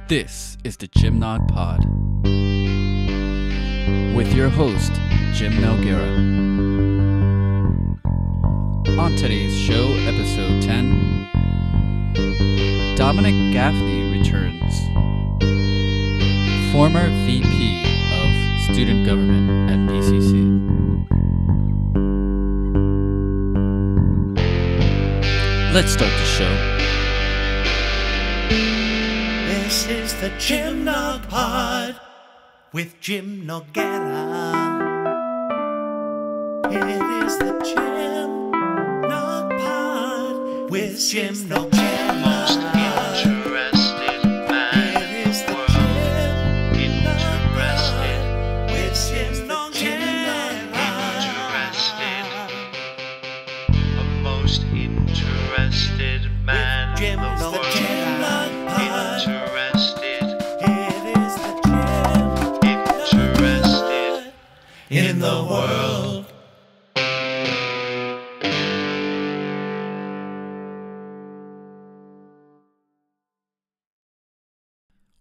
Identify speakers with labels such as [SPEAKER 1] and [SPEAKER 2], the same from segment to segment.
[SPEAKER 1] This is the Jim Nog Pod with your host, Jim Noguera. On today's show, episode 10, Dominick Gaffney returns. Former VP of Student Government at BCC. Let's start the show.
[SPEAKER 2] This is the Jim Nog Pod with Jim Noguera. It is the Jim Nog Pod with Jim Noguera.
[SPEAKER 3] Most interested man
[SPEAKER 2] It is the
[SPEAKER 3] in
[SPEAKER 2] Jim
[SPEAKER 3] the
[SPEAKER 2] Nog
[SPEAKER 3] world.
[SPEAKER 2] Pod with Jim Noguera.
[SPEAKER 3] A most interested man
[SPEAKER 2] With Jim
[SPEAKER 3] in the
[SPEAKER 2] Noguera.
[SPEAKER 3] world. Interested,
[SPEAKER 2] It is the Jim
[SPEAKER 3] interested.
[SPEAKER 2] in the world.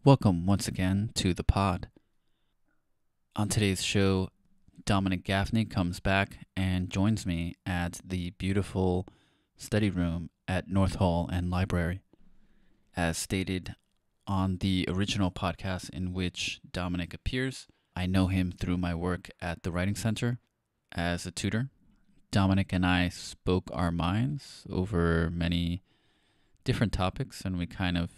[SPEAKER 1] Welcome once again to the pod. On today's show, Dominick Gaffney comes back and joins me at the beautiful study room at North Hall and Library. As stated on the original podcast in which Dominick appears, I know him through my work at the Writing Center as a tutor. Dominick and I spoke our minds over many different topics, and we kind of,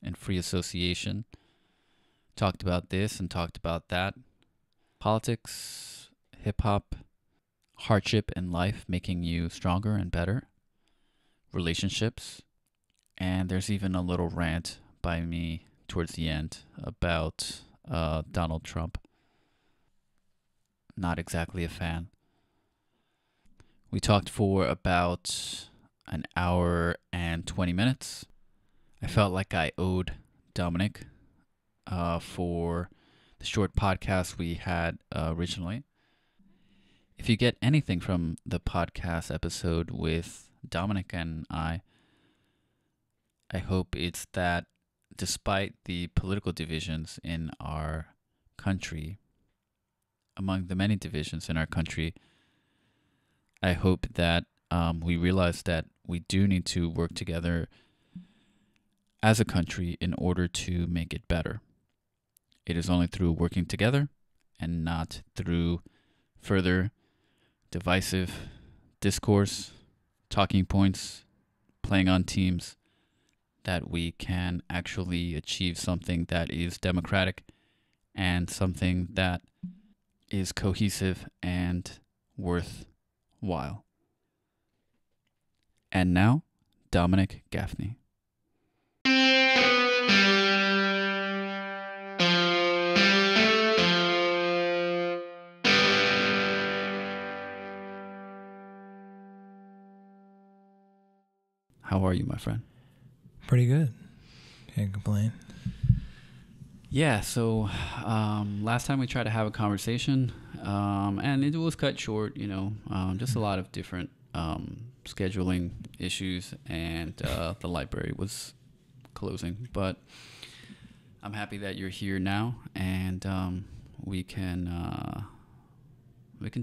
[SPEAKER 1] in free association, talked about this and talked about that. Politics, hip-hop, hardship in life making you stronger and better, relationships, and there's even a little rant by me towards the end about Donald Trump. Not exactly a fan. We talked for about an hour and 20 minutes. I felt like I owed Dominick for the short podcast we had originally. If you get anything from the podcast episode with Dominick and I hope it's that despite the political divisions in our country, among the many divisions in our country, I hope that we realize that we do need to work together as a country in order to make it better. It is only through working together and not through further divisive discourse, talking points, playing on teams, that we can actually achieve something that is democratic and something that is cohesive and worthwhile. And now, Dominick Gaffney. How are you, my friend?
[SPEAKER 4] Pretty good. Can't complain.
[SPEAKER 1] Yeah, so last time we tried to have a conversation, and it was cut short, just a lot of different scheduling issues, and the library was closing. But I'm happy that you're here now, and we can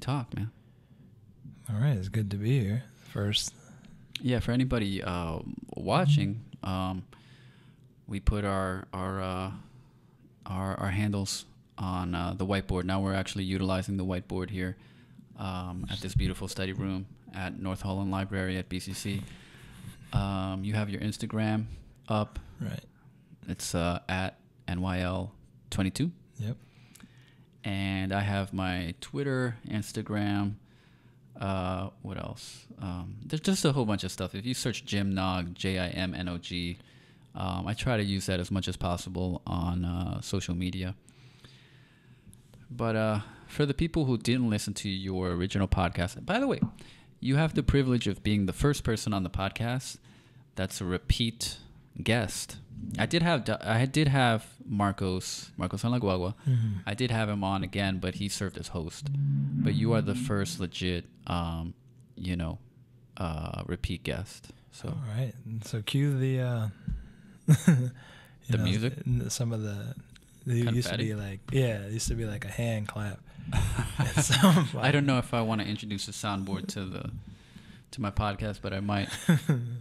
[SPEAKER 1] talk, man.
[SPEAKER 4] All right, it's good to be here. First.
[SPEAKER 1] Yeah, for anybody watching, we put our handles on the whiteboard. Now we're actually utilizing the whiteboard here at this beautiful study room at North Hall and Library at BCC. You have your Instagram up.
[SPEAKER 4] Right.
[SPEAKER 1] It's at NYL22.
[SPEAKER 4] Yep.
[SPEAKER 1] And I have my Twitter, Instagram. What else? There's just a whole bunch of stuff. If you search Jim Nog, JIMNOG, I try to use that as much as possible on social media. But for the people who didn't listen to your original podcast, by the way, you have the privilege of being the first person on the podcast that's a repeat guest. I did have Marcos Guagua.
[SPEAKER 4] Mm-hmm.
[SPEAKER 1] I did have him on again, but he served as host. But you are the first legit, repeat guest. So
[SPEAKER 4] all right. So cue the
[SPEAKER 1] The music?
[SPEAKER 4] Some of the used to be like, it used to be like a hand clap.
[SPEAKER 1] I don't know if I want to introduce a soundboard to my podcast, but I might.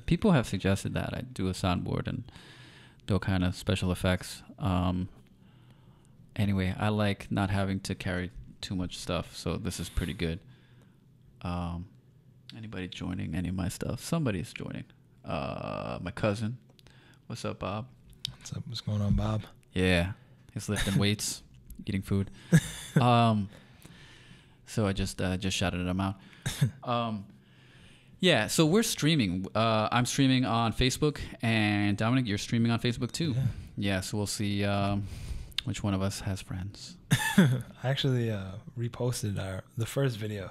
[SPEAKER 1] People have suggested that I do a soundboard and do kind of special effects. Anyway, I like not having to carry too much stuff, so this is pretty good. Anybody joining any of my stuff? Somebody's joining. My cousin. What's up, Bob?
[SPEAKER 4] What's up? What's going on, Bob?
[SPEAKER 1] Yeah, he's lifting weights, eating food. So I just shouted him out. Yeah, so we're streaming. I'm streaming on Facebook, and Dominic, you're streaming on Facebook too. Yeah, so we'll see which one of us has friends.
[SPEAKER 4] I actually reposted the first video.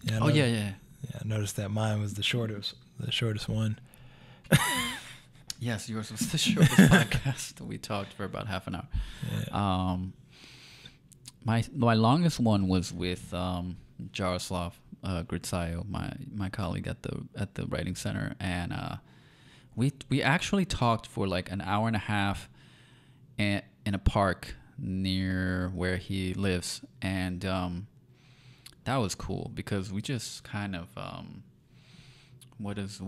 [SPEAKER 4] Yeah,
[SPEAKER 1] yeah.
[SPEAKER 4] I noticed that mine was the shortest one.
[SPEAKER 1] Yes, yours was the shortest podcast. We talked for about half an hour.
[SPEAKER 4] Yeah.
[SPEAKER 1] My longest one was with Jaroslav Gritsayo, my colleague at the writing center, and we actually talked for like an hour and a half in a park near where he lives, and that was cool because we just kind of what is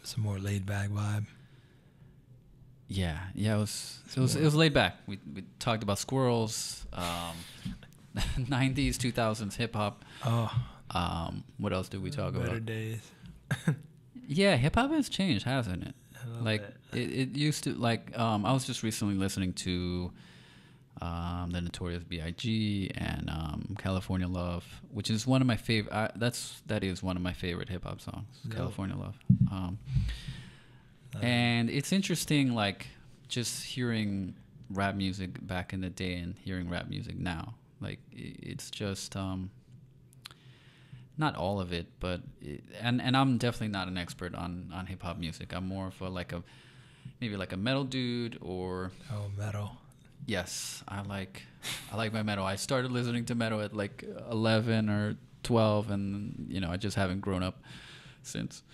[SPEAKER 4] some more laid back vibe.
[SPEAKER 1] Yeah, it was laid back. We talked about squirrels, 90s, 2000s hip hop.
[SPEAKER 4] Oh.
[SPEAKER 1] What else did we talk about?
[SPEAKER 4] Better days.
[SPEAKER 1] Yeah, hip hop has changed, hasn't it?
[SPEAKER 4] Like
[SPEAKER 1] it used to I was just recently listening to the Notorious B.I.G. and California Love, which is one of my favorite. That is one of my favorite hip hop songs, California Love. And it's interesting, like just hearing rap music back in the day and hearing rap music now. Like it's just not all of it, but and I'm definitely not an expert on hip hop music. I'm more of maybe a metal dude or
[SPEAKER 4] metal.
[SPEAKER 1] Yes, I like my metal. I started listening to metal at like 11 or 12, and I just haven't grown up since.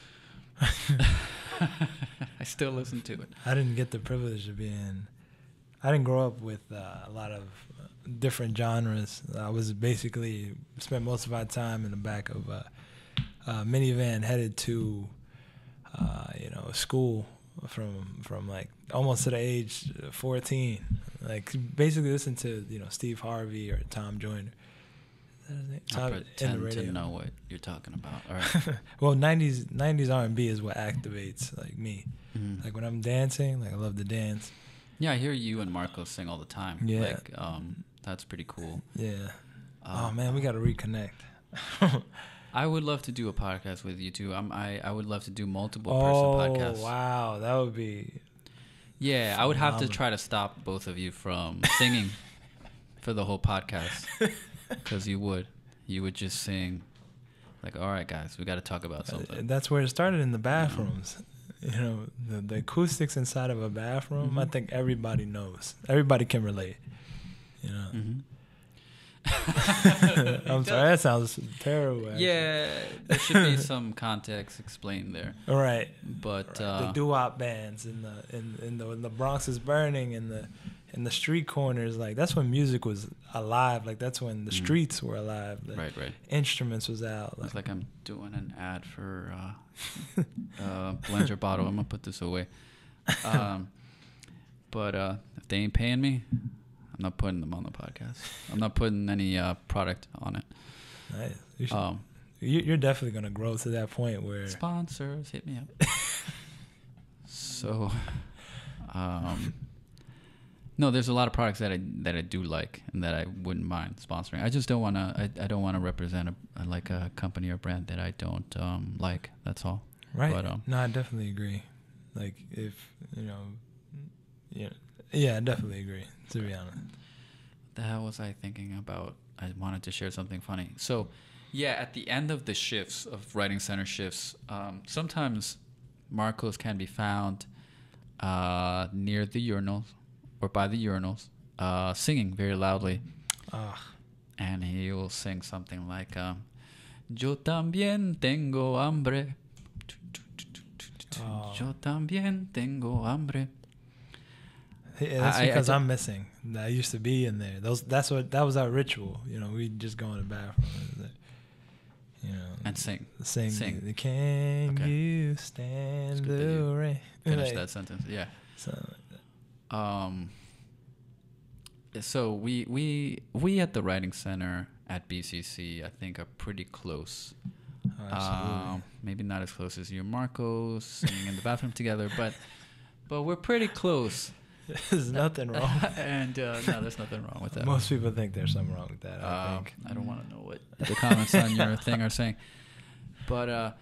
[SPEAKER 1] I still listen to it.
[SPEAKER 4] I didn't get the privilege of I didn't grow up with a lot of different genres. I was basically spent most of my time in the back of a minivan headed to school from like almost to the age 14. Like basically listen to Steve Harvey or Tom Joyner.
[SPEAKER 1] I pretend to know what you're talking about. All right.
[SPEAKER 4] Well, 90s R&B is what activates like me.
[SPEAKER 1] Mm-hmm.
[SPEAKER 4] Like when I'm dancing, like I love to dance.
[SPEAKER 1] Yeah, I hear you and Marco sing all the time.
[SPEAKER 4] Yeah.
[SPEAKER 1] Like that's pretty cool.
[SPEAKER 4] Yeah. Oh man, we got to reconnect.
[SPEAKER 1] I would love to do a podcast with you too. I would love to do multiple person podcasts.
[SPEAKER 4] Oh wow, that would be.
[SPEAKER 1] Yeah, I would have to try to stop both of you from singing for the whole podcast, because you would just sing like, all right guys, we got to talk about something.
[SPEAKER 4] That's where it started, in the bathrooms. The acoustics inside of a bathroom.
[SPEAKER 1] Mm-hmm.
[SPEAKER 4] I think everybody knows. Everybody can relate.
[SPEAKER 1] Mm-hmm.
[SPEAKER 4] I'm sorry, that sounds terrible. Actually.
[SPEAKER 1] Yeah, there should be some context explained there.
[SPEAKER 4] All right,
[SPEAKER 1] but
[SPEAKER 4] the doo-wop bands in the Bronx is burning, in the street corners, like that's when music was alive. Like that's when the streets were alive.
[SPEAKER 1] Right.
[SPEAKER 4] Instruments was out.
[SPEAKER 1] It's like I'm doing an ad for Blender bottle. I'm gonna put this away. But if they ain't paying me, I'm not putting them on the podcast. I'm not putting any product on it.
[SPEAKER 4] Nice. You're definitely gonna grow to that point where
[SPEAKER 1] sponsors hit me up. So, no, there's a lot of products that I do like and that I wouldn't mind sponsoring. I just don't wanna. I don't wanna represent a company or brand that I don't like. That's all.
[SPEAKER 4] Right.
[SPEAKER 1] But,
[SPEAKER 4] no, I definitely agree. Like if yeah, I definitely agree. To be honest.
[SPEAKER 1] The hell was I thinking about? I wanted to share something funny. So, yeah, at the end of the shifts, of writing center shifts, sometimes Marcos can be found near the urinals or by the urinals, singing very loudly. And he will sing something like, Yo también tengo hambre. Yo también tengo hambre.
[SPEAKER 4] Yeah, that's because I'm missing. I used to be in there. That was our ritual. We'd just go in the bathroom.
[SPEAKER 1] And sing.
[SPEAKER 4] Sing. Can you stand the rain?
[SPEAKER 1] Finish that sentence. Yeah. So we at the Writing Center at BCC, I think, are pretty close. Maybe not as close as you and Marco singing in the bathroom together, but we're pretty close.
[SPEAKER 4] There's nothing wrong.
[SPEAKER 1] And no, there's nothing wrong with that.
[SPEAKER 4] Most people think there's something wrong with that. I think.
[SPEAKER 1] I don't want to know what the comments on your thing are saying, but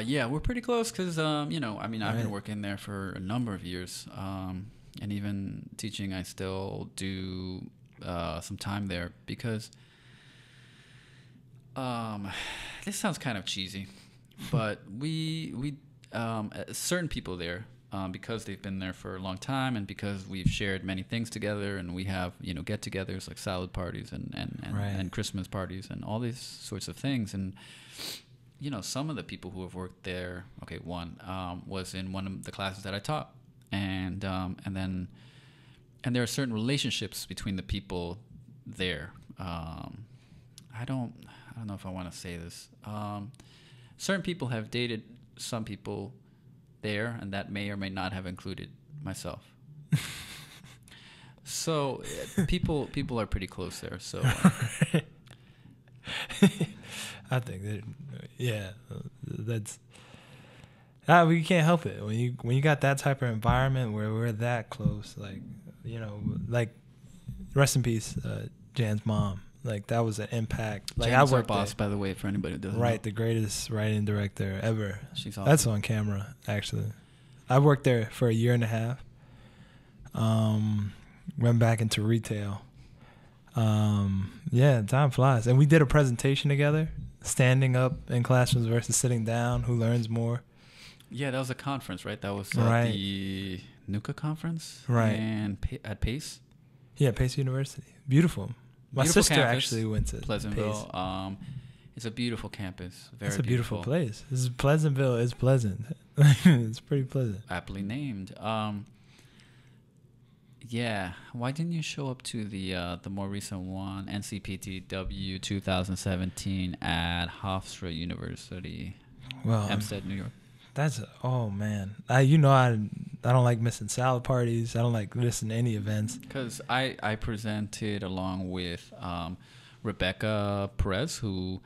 [SPEAKER 1] yeah, we're pretty close because I've been working there for a number of years, and even teaching. I still do some time there because this sounds kind of cheesy, but we certain people there. Because they've been there for a long time and because we've shared many things together and we have, get-togethers like salad parties and Christmas parties and all these sorts of things. And, some of the people who have worked there, one was in one of the classes that I taught. And there are certain relationships between the people there. I don't know if I want to say this. Certain people have dated some people there, and that may or may not have included myself. So people are pretty close there. So
[SPEAKER 4] I think that's we can't help it when you got that type of environment where we're that close. Like rest in peace, Jan's mom. Like that was an impact. Like
[SPEAKER 1] Jan's our boss, by the way, for anybody who doesn't know.
[SPEAKER 4] The greatest writing director ever.
[SPEAKER 1] She's awesome.
[SPEAKER 4] That's on camera, actually. I worked there for a year and a half. Went back into retail. Time flies. And we did a presentation together, standing up in classrooms versus sitting down. Who learns more?
[SPEAKER 1] Yeah, that was a conference, right? That was the NUCA conference,
[SPEAKER 4] right?
[SPEAKER 1] And at Pace.
[SPEAKER 4] Yeah, Pace University. Beautiful. My sister
[SPEAKER 1] campus,
[SPEAKER 4] actually went to
[SPEAKER 1] Pleasantville.
[SPEAKER 4] Pace.
[SPEAKER 1] It's a beautiful campus.
[SPEAKER 4] It's a beautiful place. Pleasantville is pleasant. It's pretty pleasant.
[SPEAKER 1] Aptly named. Yeah. Why didn't you show up to the more recent one, NCPTW 2017 at Hofstra University, Hempstead, New York?
[SPEAKER 4] Man. I don't like missing salad parties. I don't like missing any events.
[SPEAKER 1] Because I presented along with Rebecca Perez, who,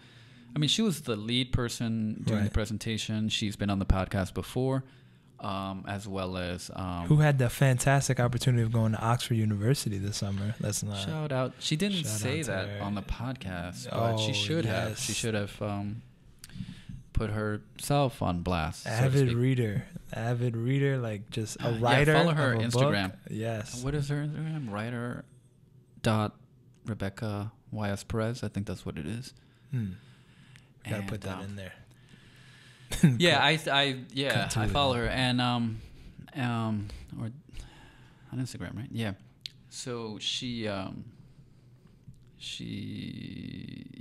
[SPEAKER 1] she was the lead person doing the presentation. She's been on the podcast before, as well as...
[SPEAKER 4] who had the fantastic opportunity of going to Oxford University this summer. That's not...
[SPEAKER 1] Shout out. She didn't say that on the podcast, but she should have. She should have... put herself on blast.
[SPEAKER 4] Avid reader, like just a writer.
[SPEAKER 1] Follow her
[SPEAKER 4] of a
[SPEAKER 1] Instagram.
[SPEAKER 4] Book. Yes.
[SPEAKER 1] What is her Instagram? Writer. Rebecca Y.S. Perez. I think that's what it is.
[SPEAKER 4] Gotta put that in there.
[SPEAKER 1] I follow her and or on Instagram, right? Yeah. So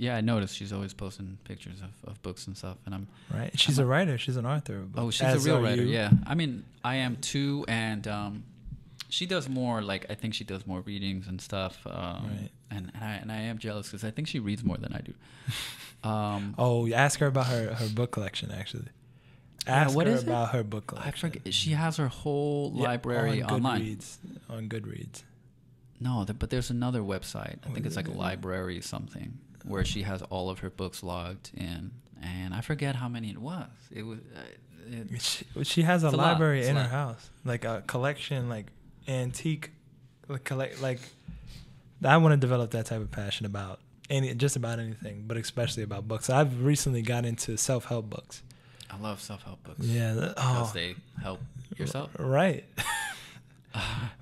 [SPEAKER 1] I noticed she's always posting pictures of books and stuff, and
[SPEAKER 4] she's a writer. She's an author.
[SPEAKER 1] Oh, she's a real writer. Yeah. I am too, and she does more. I think she does more readings and stuff. And I am jealous because I think she reads more than I do.
[SPEAKER 4] Ask her about her book collection. Actually, ask her about her book collection.
[SPEAKER 1] I forget. She has her whole library online.
[SPEAKER 4] On Goodreads.
[SPEAKER 1] No, but there's another website. I think it's like a library something where she has all of her books logged in, and I forget how many it was. It was.
[SPEAKER 4] She has a library in her house, like a collection, like antique, like. I want to develop that type of passion about just about anything, but especially about books. I've recently got into self-help books.
[SPEAKER 1] I love self-help books.
[SPEAKER 4] Yeah,
[SPEAKER 1] because they help yourself.
[SPEAKER 4] Right.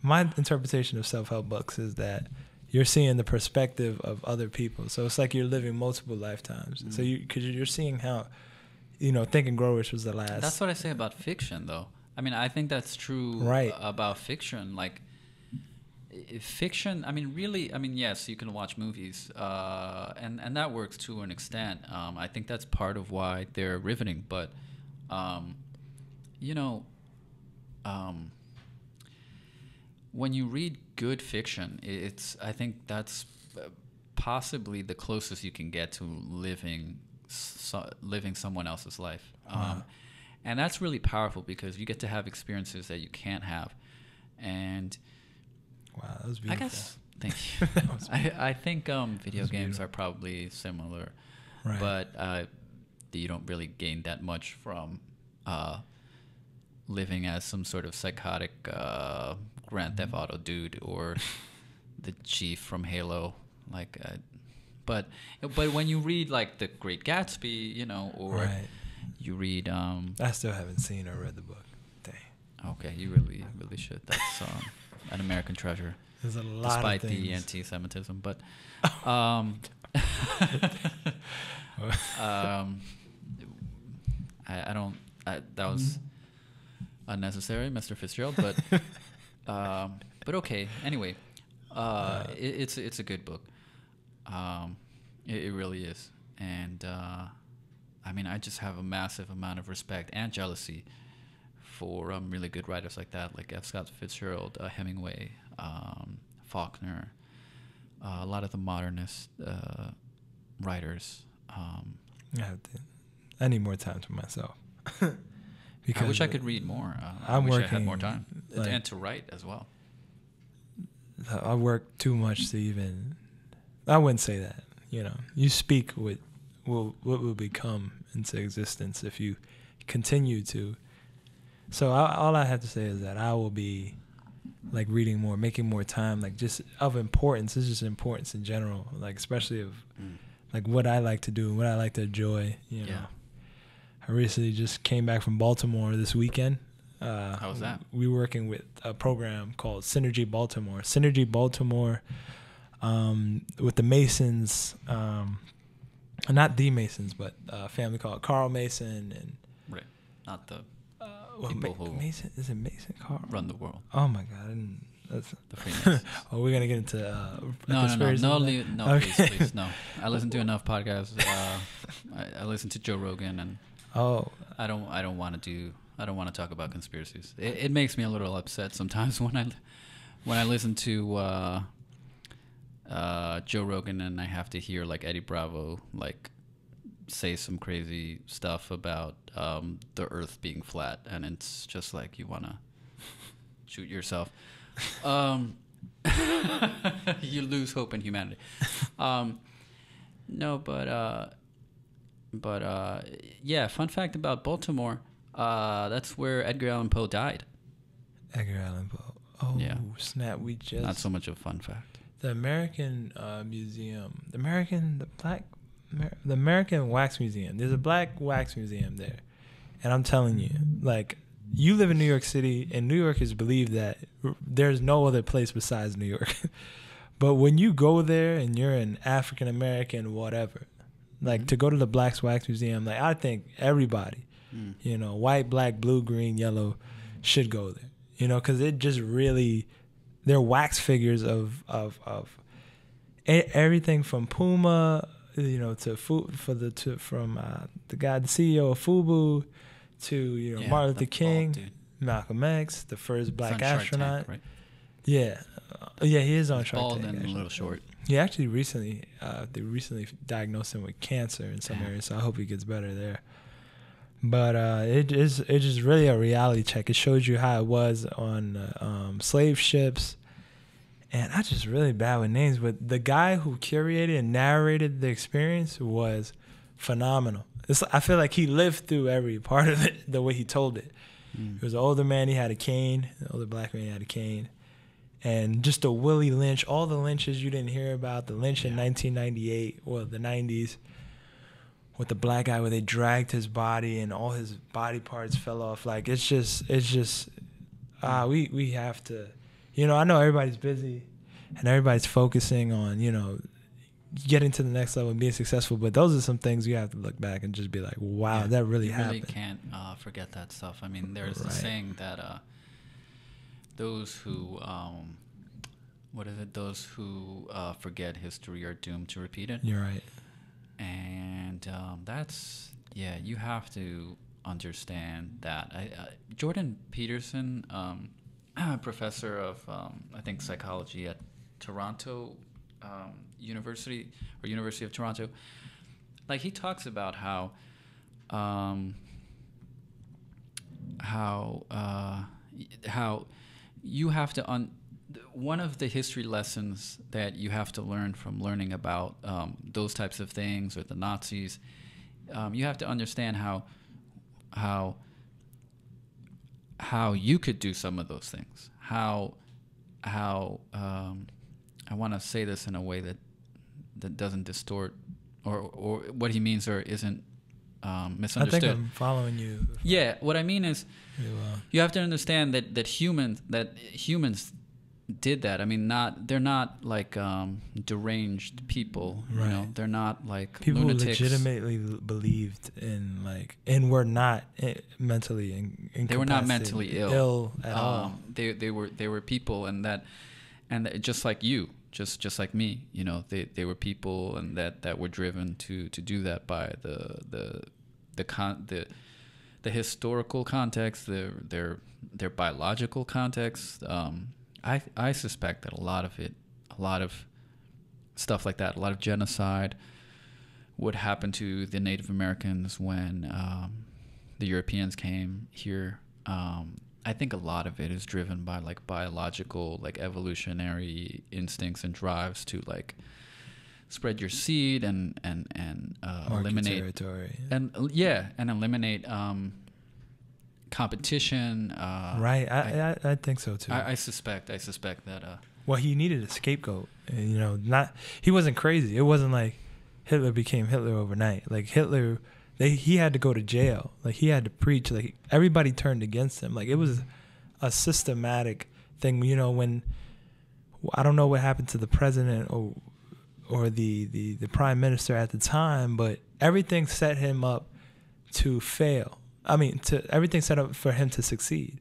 [SPEAKER 4] My interpretation of self-help books is that you're seeing the perspective of other people. So it's like you're living multiple lifetimes. Mm-hmm. So because you're seeing how, Think and Grow Rich was the last.
[SPEAKER 1] That's what I say about fiction, though. I think that's true about fiction. Like, fiction, yes, you can watch movies, and that works to an extent. I think that's part of why they're when you read good fiction, I think that's possibly the closest you can get to living someone else's life. And that's really powerful because you get to have experiences that you can't have. And
[SPEAKER 4] wow, that was beautiful.
[SPEAKER 1] I guess, thank you. I think video games are probably similar,
[SPEAKER 4] right.
[SPEAKER 1] but you don't really gain that much from living as some sort of psychotic Grand Theft Auto dude or the chief from Halo. Like, but when you read like The Great Gatsby, you know, or
[SPEAKER 4] right.
[SPEAKER 1] you read
[SPEAKER 4] I still haven't seen or read the book. Dang.
[SPEAKER 1] Okay, you really should. That's an American treasure.
[SPEAKER 4] There's a lot
[SPEAKER 1] despite
[SPEAKER 4] of things.
[SPEAKER 1] the anti-Semitism, but I don't. That was unnecessary, Mr. Fitzgerald. But okay. Anyway, it's a good book. It really is, and I mean, I just have a massive amount of respect and jealousy for really good writers like that, like F. Scott Fitzgerald, Hemingway, Faulkner, a lot of the modernist writers.
[SPEAKER 4] I need more time to myself.
[SPEAKER 1] I wish I could read more. I wish I had more time and to write as well.
[SPEAKER 4] I work too much to even. I wouldn't say that. You know, you speak what will become into existence if you continue to. So all I have to say is that I will be like reading more, making more time, like just of importance. It's just importance in general, like especially of like what I like to do, what I like to enjoy. You know, I recently just came back from Baltimore this weekend.
[SPEAKER 1] How was that?
[SPEAKER 4] We were working with a program called Synergy Baltimore. Synergy Baltimore, with the Masons, not the Masons, but a family called Carl Mason and.
[SPEAKER 1] Right, not the.
[SPEAKER 4] People who Mason, is it Mason Carl?
[SPEAKER 1] Run the world.
[SPEAKER 4] Oh my God! That's
[SPEAKER 1] the Freemasons.
[SPEAKER 4] Oh, we're gonna get into
[SPEAKER 1] no,
[SPEAKER 4] okay.
[SPEAKER 1] please, no. I listen to enough podcasts. I listen to Joe Rogan, and I don't want to talk about conspiracies. It makes me a little upset sometimes when I listen to Joe Rogan and I have to hear like Eddie Bravo like say some crazy stuff about the Earth being flat, and it's just like you want to shoot yourself. You lose hope in humanity. No, but yeah. Fun fact about Baltimore: that's where Edgar Allan Poe died.
[SPEAKER 4] Edgar Allan Poe. Oh yeah. Snap! We just
[SPEAKER 1] not so much of a fun fact.
[SPEAKER 4] The American Museum, the American Wax Museum. There's a black wax museum there. And I'm telling you, like, you live in New York City, and New York is believed that there's no other place besides New York. But when you go there and you're an African American, whatever, like to go to the Black Wax Museum, like I think everybody, you know, white, black, blue, green, yellow, should go there. You know, because it just really, they're wax figures of everything from Puma, you know, from the guy, the CEO of FUBU, to, you know, Martin Luther King, Malcolm X, the first black astronaut. Tank, right? Yeah, he is on Shark Tank. Bald and a little short. He actually they recently diagnosed him with cancer in some areas, so I hope he gets better there. But it's just really a reality check. It shows you how it was on slave ships. And I'm just really bad with names, but the guy who curated and narrated the experience was phenomenal. I feel like he lived through every part of it the way he told it. He was an older man, he had a cane. The older black man had a cane. And just a Willie Lynch, all the lynches you didn't hear about, the lynch in 1998, well, the 90s, with the black guy where they dragged his body and all his body parts fell off. Like, it's just we have to, you know, I know everybody's busy and everybody's focusing on, you know, getting to the next level and being successful, but those are some things you have to look back and just be like, wow, that really happened. You really
[SPEAKER 1] can't forget that stuff. I mean, there's a saying that those who those who forget history are doomed to repeat it.
[SPEAKER 4] You're right.
[SPEAKER 1] And that's, you have to understand that. Jordan Peterson, professor of I think psychology at Toronto University or University of Toronto. Like he talks about how you have to one of the history lessons that you have to learn from learning about those types of things or the Nazis, you have to understand how you could do some of those things. How I want to say this in a way that doesn't distort or what he means or isn't misunderstood.
[SPEAKER 4] I think I'm following you.
[SPEAKER 1] Yeah, what I mean is you have to understand that humans did that. I mean, they're not like deranged people.
[SPEAKER 4] Right.
[SPEAKER 1] You know, they're not like
[SPEAKER 4] people
[SPEAKER 1] lunatics.
[SPEAKER 4] Who legitimately believed in and were not mentally incapacitated.
[SPEAKER 1] They were not mentally
[SPEAKER 4] ill at all.
[SPEAKER 1] They were people, and that just like you, just like me. You know, they were people, and that were driven to do that by the historical context, their biological context. I suspect that a lot of stuff like that, a lot of genocide would happen to the Native Americans when the Europeans came here. I think a lot of it is driven by like biological, like evolutionary instincts and drives to like spread your seed and eliminate
[SPEAKER 4] territory.
[SPEAKER 1] And eliminate competition.
[SPEAKER 4] Right, I think so too.
[SPEAKER 1] I suspect that.
[SPEAKER 4] Well, he needed a scapegoat. And, you know, he wasn't crazy. It wasn't like Hitler became Hitler overnight. Like Hitler, he had to go to jail. Like he had to preach. Like everybody turned against him. Like it was a systematic thing. You know, when I don't know what happened to the president or the prime minister at the time, but everything set him up to fail. I mean, everything set up for him to succeed,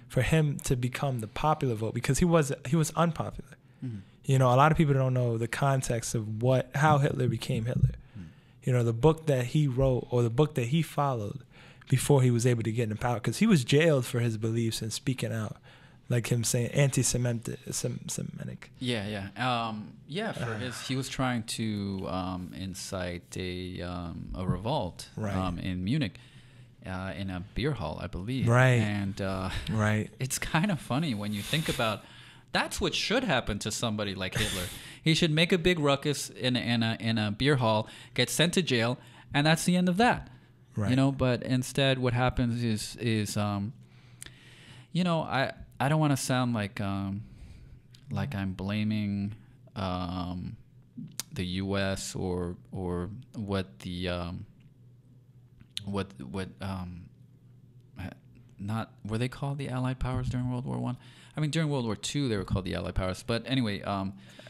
[SPEAKER 4] for him to become the popular vote, because he was unpopular. Mm-hmm. You know, a lot of people don't know the context of how Hitler became Hitler. Mm-hmm. You know, the book that he wrote or the book that he followed before he was able to get into power, because he was jailed for his beliefs and speaking out, like him saying anti-Semitic.
[SPEAKER 1] He was trying to incite a revolt in Munich. In a beer hall, I believe.
[SPEAKER 4] Right.
[SPEAKER 1] And it's kind of funny when you think about that's what should happen to somebody like Hitler. He should make a big ruckus in a beer hall, get sent to jail, and that's the end of that. Right. You know, but instead what happens is you know, I don't want to sound like I'm blaming the US or what the not were they called the Allied powers during World War I? I mean, during World War II they were called the Allied powers. But anyway,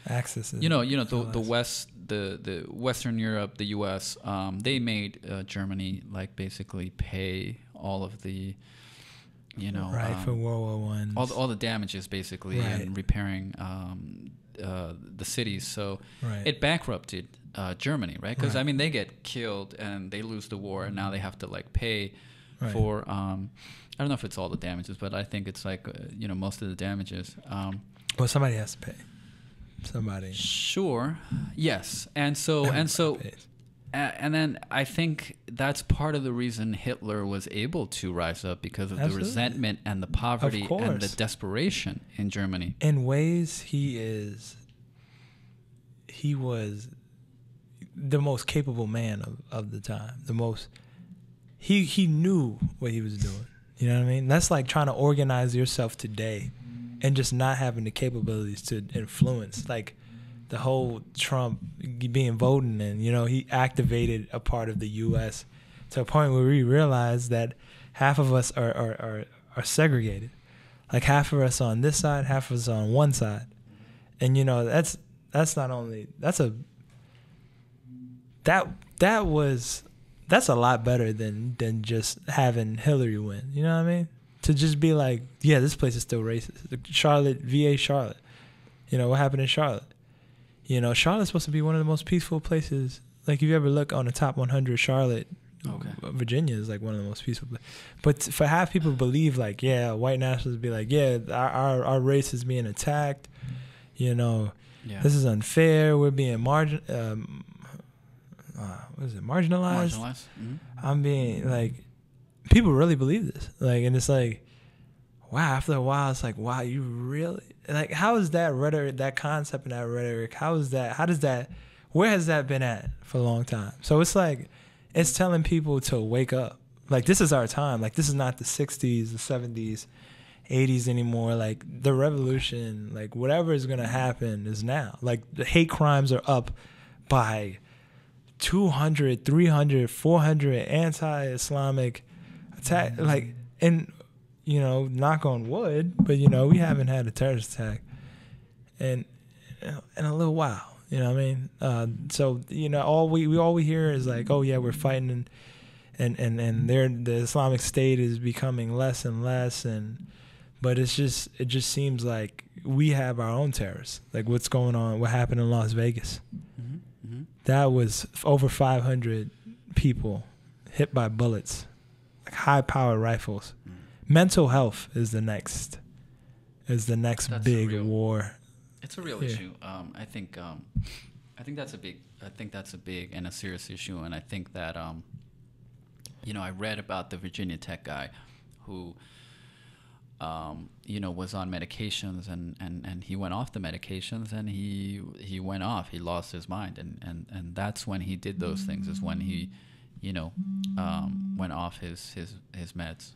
[SPEAKER 4] Axis.
[SPEAKER 1] You know the West, the Western Europe, the US, they made Germany like basically pay all of the, you know,
[SPEAKER 4] for World War I,
[SPEAKER 1] all the damages basically, and repairing the cities. So it bankrupted Germany, right? Because I mean, they get killed and they lose the war, and now they have to like pay for I don't know if it's all the damages, but I think it's like you know, most of the damages.
[SPEAKER 4] Well, somebody has to pay. Somebody.
[SPEAKER 1] Sure. Yes. And then I think that's part of the reason Hitler was able to rise up, because of the resentment and the poverty and the desperation in Germany.
[SPEAKER 4] In ways, he was the most capable man of the time. He knew what he was doing. You know what I mean? That's like trying to organize yourself today and just not having the capabilities to influence. Like the whole Trump being voting, and you know, he activated a part of the U.S. to a point where we realize that half of us are segregated. Like half of us on this side, half of us on one side. And you know, that's a lot better than just having Hillary win. You know what I mean? To just be like, yeah, this place is still racist. VA Charlotte. You know, what happened in Charlotte? You know, Charlotte's supposed to be one of the most peaceful places. Like, if you ever look on the top 100 Charlotte Virginia is like one of the most peaceful. But for half people believe like, yeah, white nationalists be like, yeah, our race is being attacked. You know, this is unfair. We're being marginalized.
[SPEAKER 1] Mm-hmm.
[SPEAKER 4] I'm being like, people really believe this. Like, and it's like, wow. After a while, it's like, wow, you really like? How is that rhetoric, that concept, and that rhetoric? How is that? How does that? Where has that been at for a long time? So it's like, it's telling people to wake up. Like, this is our time. Like, this is not the 60s, the 70s, 80s anymore. Like, the revolution, like, whatever is going to happen is now. Like, the hate crimes are up by 200, 300, 400 anti-Islamic attack. Like, and, you know, knock on wood, but, you know, we haven't had a terrorist attack in a little while. You know what I mean? So, you know, all we hear is like, oh yeah, we're fighting and the Islamic State is becoming less and less, but it just seems like we have our own terrorists. Like, what's going on? What happened in Las Vegas?
[SPEAKER 1] Mm-hmm. Mm-hmm.
[SPEAKER 4] That was over 500 people hit by bullets, like high-powered rifles. Mental health is the next big war.
[SPEAKER 1] It's a real issue. I think that's a big and a serious issue. And I think that you know, I read about the Virginia Tech guy who you know, was on medications and he went off the medications and he went off. He lost his mind and that's when he did those things. Is when he, you know, went off his meds.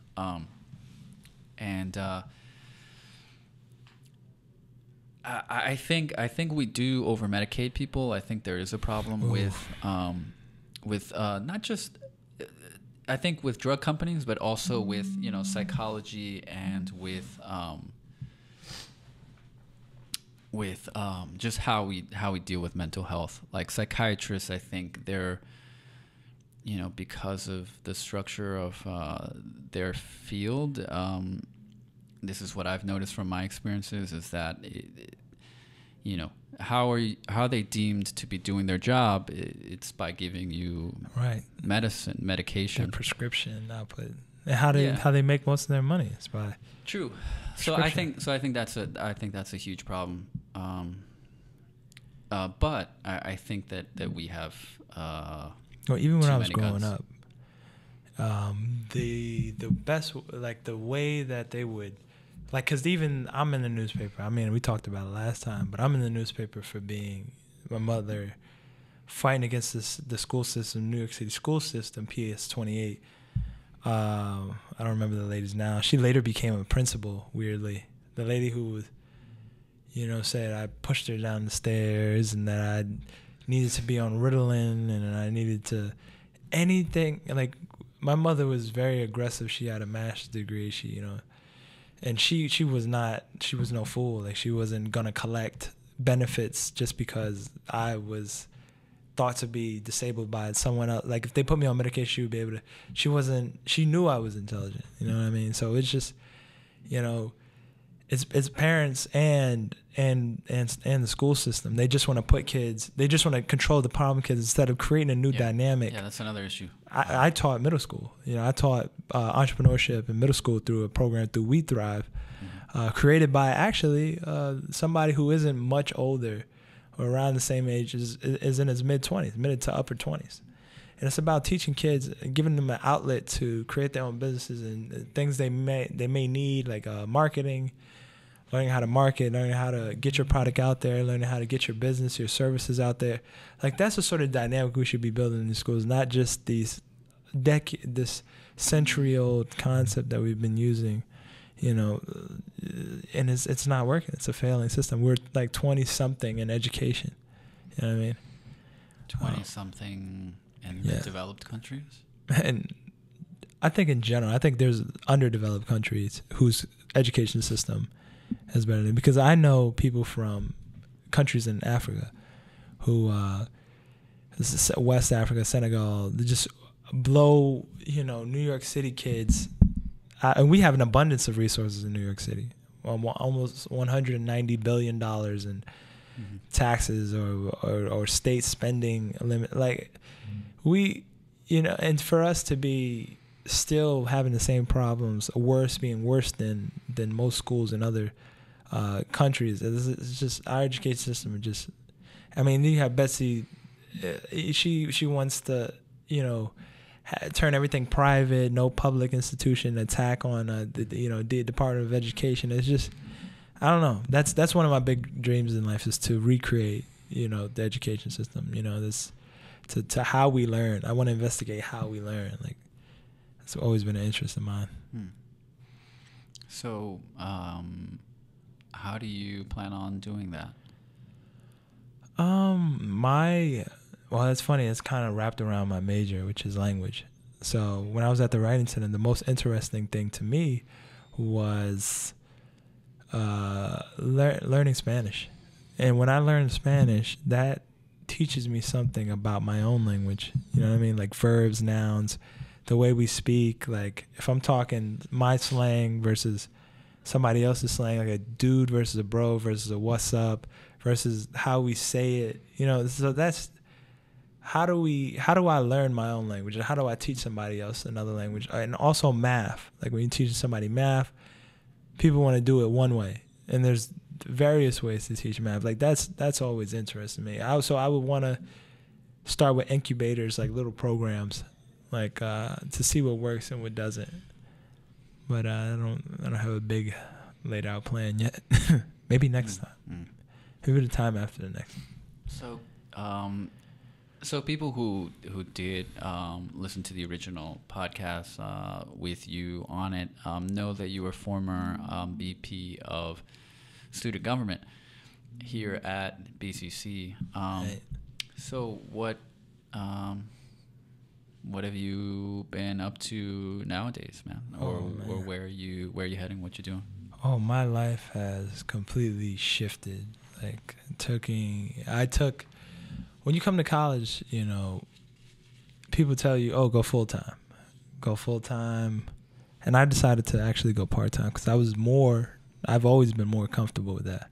[SPEAKER 1] I think we do over medicate people. I think there is a problem with not just I think with drug companies, but also with, you know, psychology and with just how we deal with mental health. Like psychiatrists, I think they're, you know, because of the structure of their field. This is what I've noticed from my experiences is that, you know, how are they deemed to be doing their job? It's by giving you medication,
[SPEAKER 4] their prescription output, and how they make most of their money is by
[SPEAKER 1] true. So I think that's a huge problem. But I think that we have.
[SPEAKER 4] Well, even when I was growing up, the best, like the way that they would, like, because even I'm in the newspaper. I mean, we talked about it last time, but I'm in the newspaper for being my mother fighting against the school system, New York City school system, PS 28. I don't remember the lady's now. She later became a principal, weirdly. The lady who was, you know, said I pushed her down the stairs and that I needed to be on Ritalin and I needed to anything. Like, my mother was very aggressive. She had a master's degree. She, you know, and she was no fool. Like, she wasn't gonna collect benefits just because I was thought to be disabled by someone else. Like, if they put me on medication, she would be able to. She knew I was intelligent. You know what I mean? So it's just, you know, it's parents and the school system. They just want to put kids. They just want to control the problem kids instead of creating a new dynamic.
[SPEAKER 1] Yeah, that's another issue.
[SPEAKER 4] I taught middle school. You know, I taught entrepreneurship in middle school through a program through We Thrive, created by actually somebody who isn't much older or around the same age, is in his mid to upper 20s. And it's about teaching kids, giving them an outlet to create their own businesses and things they may need, like marketing, learning how to market, learning how to get your product out there, learning how to get your business, your services out there. Like, that's the sort of dynamic we should be building in the schools, not just this century-old concept that we've been using, you know, and it's not working. It's a failing system. We're like 20-something in education. You know what I mean?
[SPEAKER 1] 20-something in the developed countries?
[SPEAKER 4] And I think in general, I think there's underdeveloped countries whose education system is better than, because I know people from countries in Africa who, West Africa, Senegal, they just blow, you know, New York City kids. And we have an abundance of resources in New York City, almost $190 billion in taxes or state spending limit. Like, we, and for us to be still having the same problems, being worse than most schools in other countries. It's just our education system is just. I mean, you have Betsy. She wants to, turn everything private, no public institution, attack on the Department of Education. It's just, I don't know. That's one of my big dreams in life is to recreate, the education system. This to how we learn. I want to investigate how we learn. Like, it's always been an interest of mine.
[SPEAKER 1] So, how do you plan on doing that?
[SPEAKER 4] Well, it's funny. It's kind of wrapped around my major, which is language. So when I was at the Writing Center, the most interesting thing to me was learning Spanish. And when I learned Spanish, that teaches me something about my own language. You know what I mean? Like verbs, nouns, the way we speak. Like if I'm talking my slang versus somebody else's slang, like a dude versus a bro versus a what's up versus how we say it. So that's how do I learn my own language, and how do I teach somebody else another language? And also math. Like when you teach somebody math, people want to do it one way, and there's various ways to teach math. Like that's always interested me. I would want to start with incubators, like little programs, like to see what works and what doesn't. But I don't have a big laid out plan yet. Maybe next time. Maybe the time after the next.
[SPEAKER 1] So people who did listen to the original podcast with you on it know that you were former VP of student government here at BCC.
[SPEAKER 4] Right.
[SPEAKER 1] So what have you been up to nowadays, man? Or where are you heading? What you doing?
[SPEAKER 4] Oh, my life has completely shifted. Like when you come to college, people tell you, oh, go full time. And I decided to actually go part time because I've always been more comfortable with that.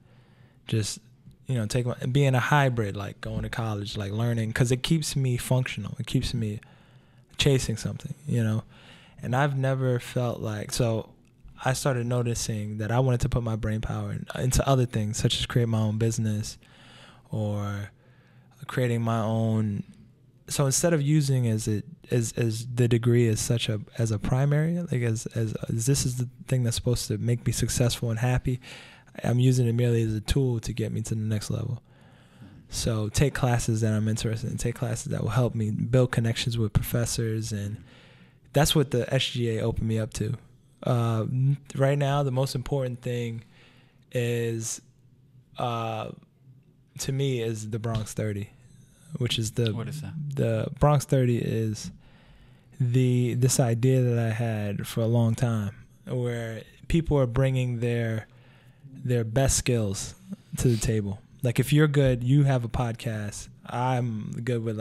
[SPEAKER 4] Just, being a hybrid, like going to college, like learning, because it keeps me functional. It keeps me chasing something, and I've never felt like, so I started noticing that I wanted to put my brain power into other things, such as create my own business or creating my own. So instead of using as the degree as a primary, like as this is the thing that's supposed to make me successful and happy, I'm using it merely as a tool to get me to the next level. So take classes that I'm interested in, take classes that will help me build connections with professors, and that's what the SGA opened me up to. Right now, the most important thing is, to me, is the Bronx 30, which is
[SPEAKER 1] What is that?
[SPEAKER 4] The Bronx 30 is this idea that I had for a long time, where people are bringing their best skills to the table. Like if you're good, you have a podcast. I'm good with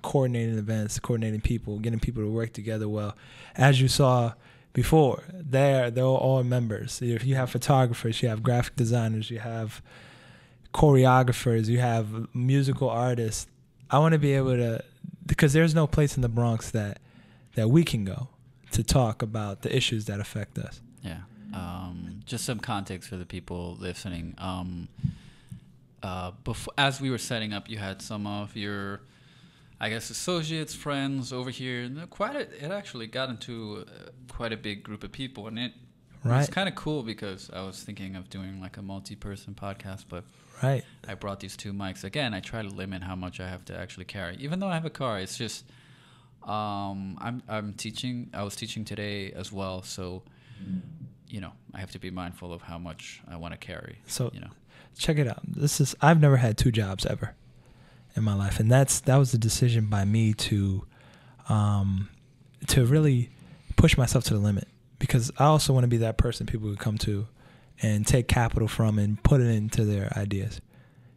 [SPEAKER 4] coordinating events, coordinating people, getting people to work together well. As you saw before, they're all members. If you have photographers, you have graphic designers, you have choreographers, you have musical artists. I want to be able to, because there's no place in the Bronx that we can go to talk about the issues that affect us.
[SPEAKER 1] Yeah. Just some context for the people listening. Before, as we were setting up, you had some of your, I guess, associates, friends over here. And it actually got into quite a big group of people, and it's kind of cool because I was thinking of doing like a multi-person podcast, but I brought these two mics. Again, I try to limit how much I have to actually carry, even though I have a car. It's just I'm teaching. I was teaching today as well, so I have to be mindful of how much I want to carry.
[SPEAKER 4] So check it out. I've never had two jobs ever in my life, and that was a decision by me to really push myself to the limit, because I also want to be that person people would come to and take capital from and put it into their ideas.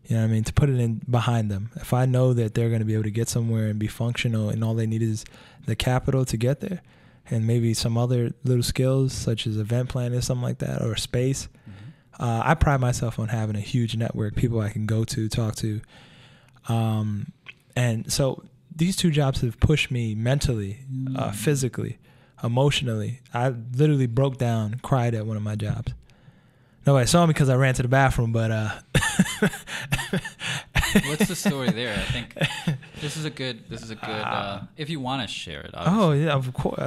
[SPEAKER 4] You know what I mean? To put it in behind them. If I know that they're going to be able to get somewhere and be functional, and all they need is the capital to get there, and maybe some other little skills such as event planning or something like that, or space. Mm-hmm. I pride myself on having a huge network, people I can go to, talk to. And so these two jobs have pushed me mentally, physically, emotionally. I literally broke down, cried at one of my jobs. Nobody saw me because I ran to the bathroom, but
[SPEAKER 1] What's the story there? I think this is a good. If you want to share it. Obviously.
[SPEAKER 4] Oh yeah, of course.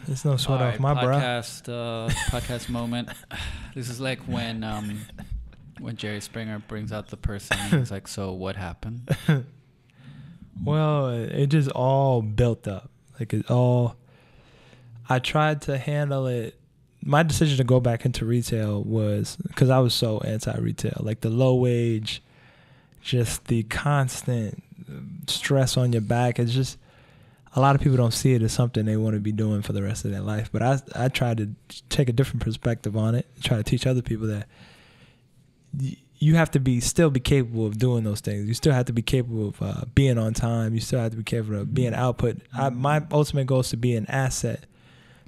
[SPEAKER 4] There's no sweat off my brow.
[SPEAKER 1] Podcast moment. This is like when Jerry Springer brings out the person and he's like, "So what happened?"
[SPEAKER 4] Well, it just all built up. Like it all. I tried to handle it. My decision to go back into retail was because I was so anti-retail. Like the low wage, just the constant stress on your back. It's just a lot of people don't see it as something they want to be doing for the rest of their life. But I tried to take a different perspective on it. Try to teach other people that you have to still be capable of doing those things. You still have to be capable of being on time. You still have to be capable of being output. My ultimate goal is to be an asset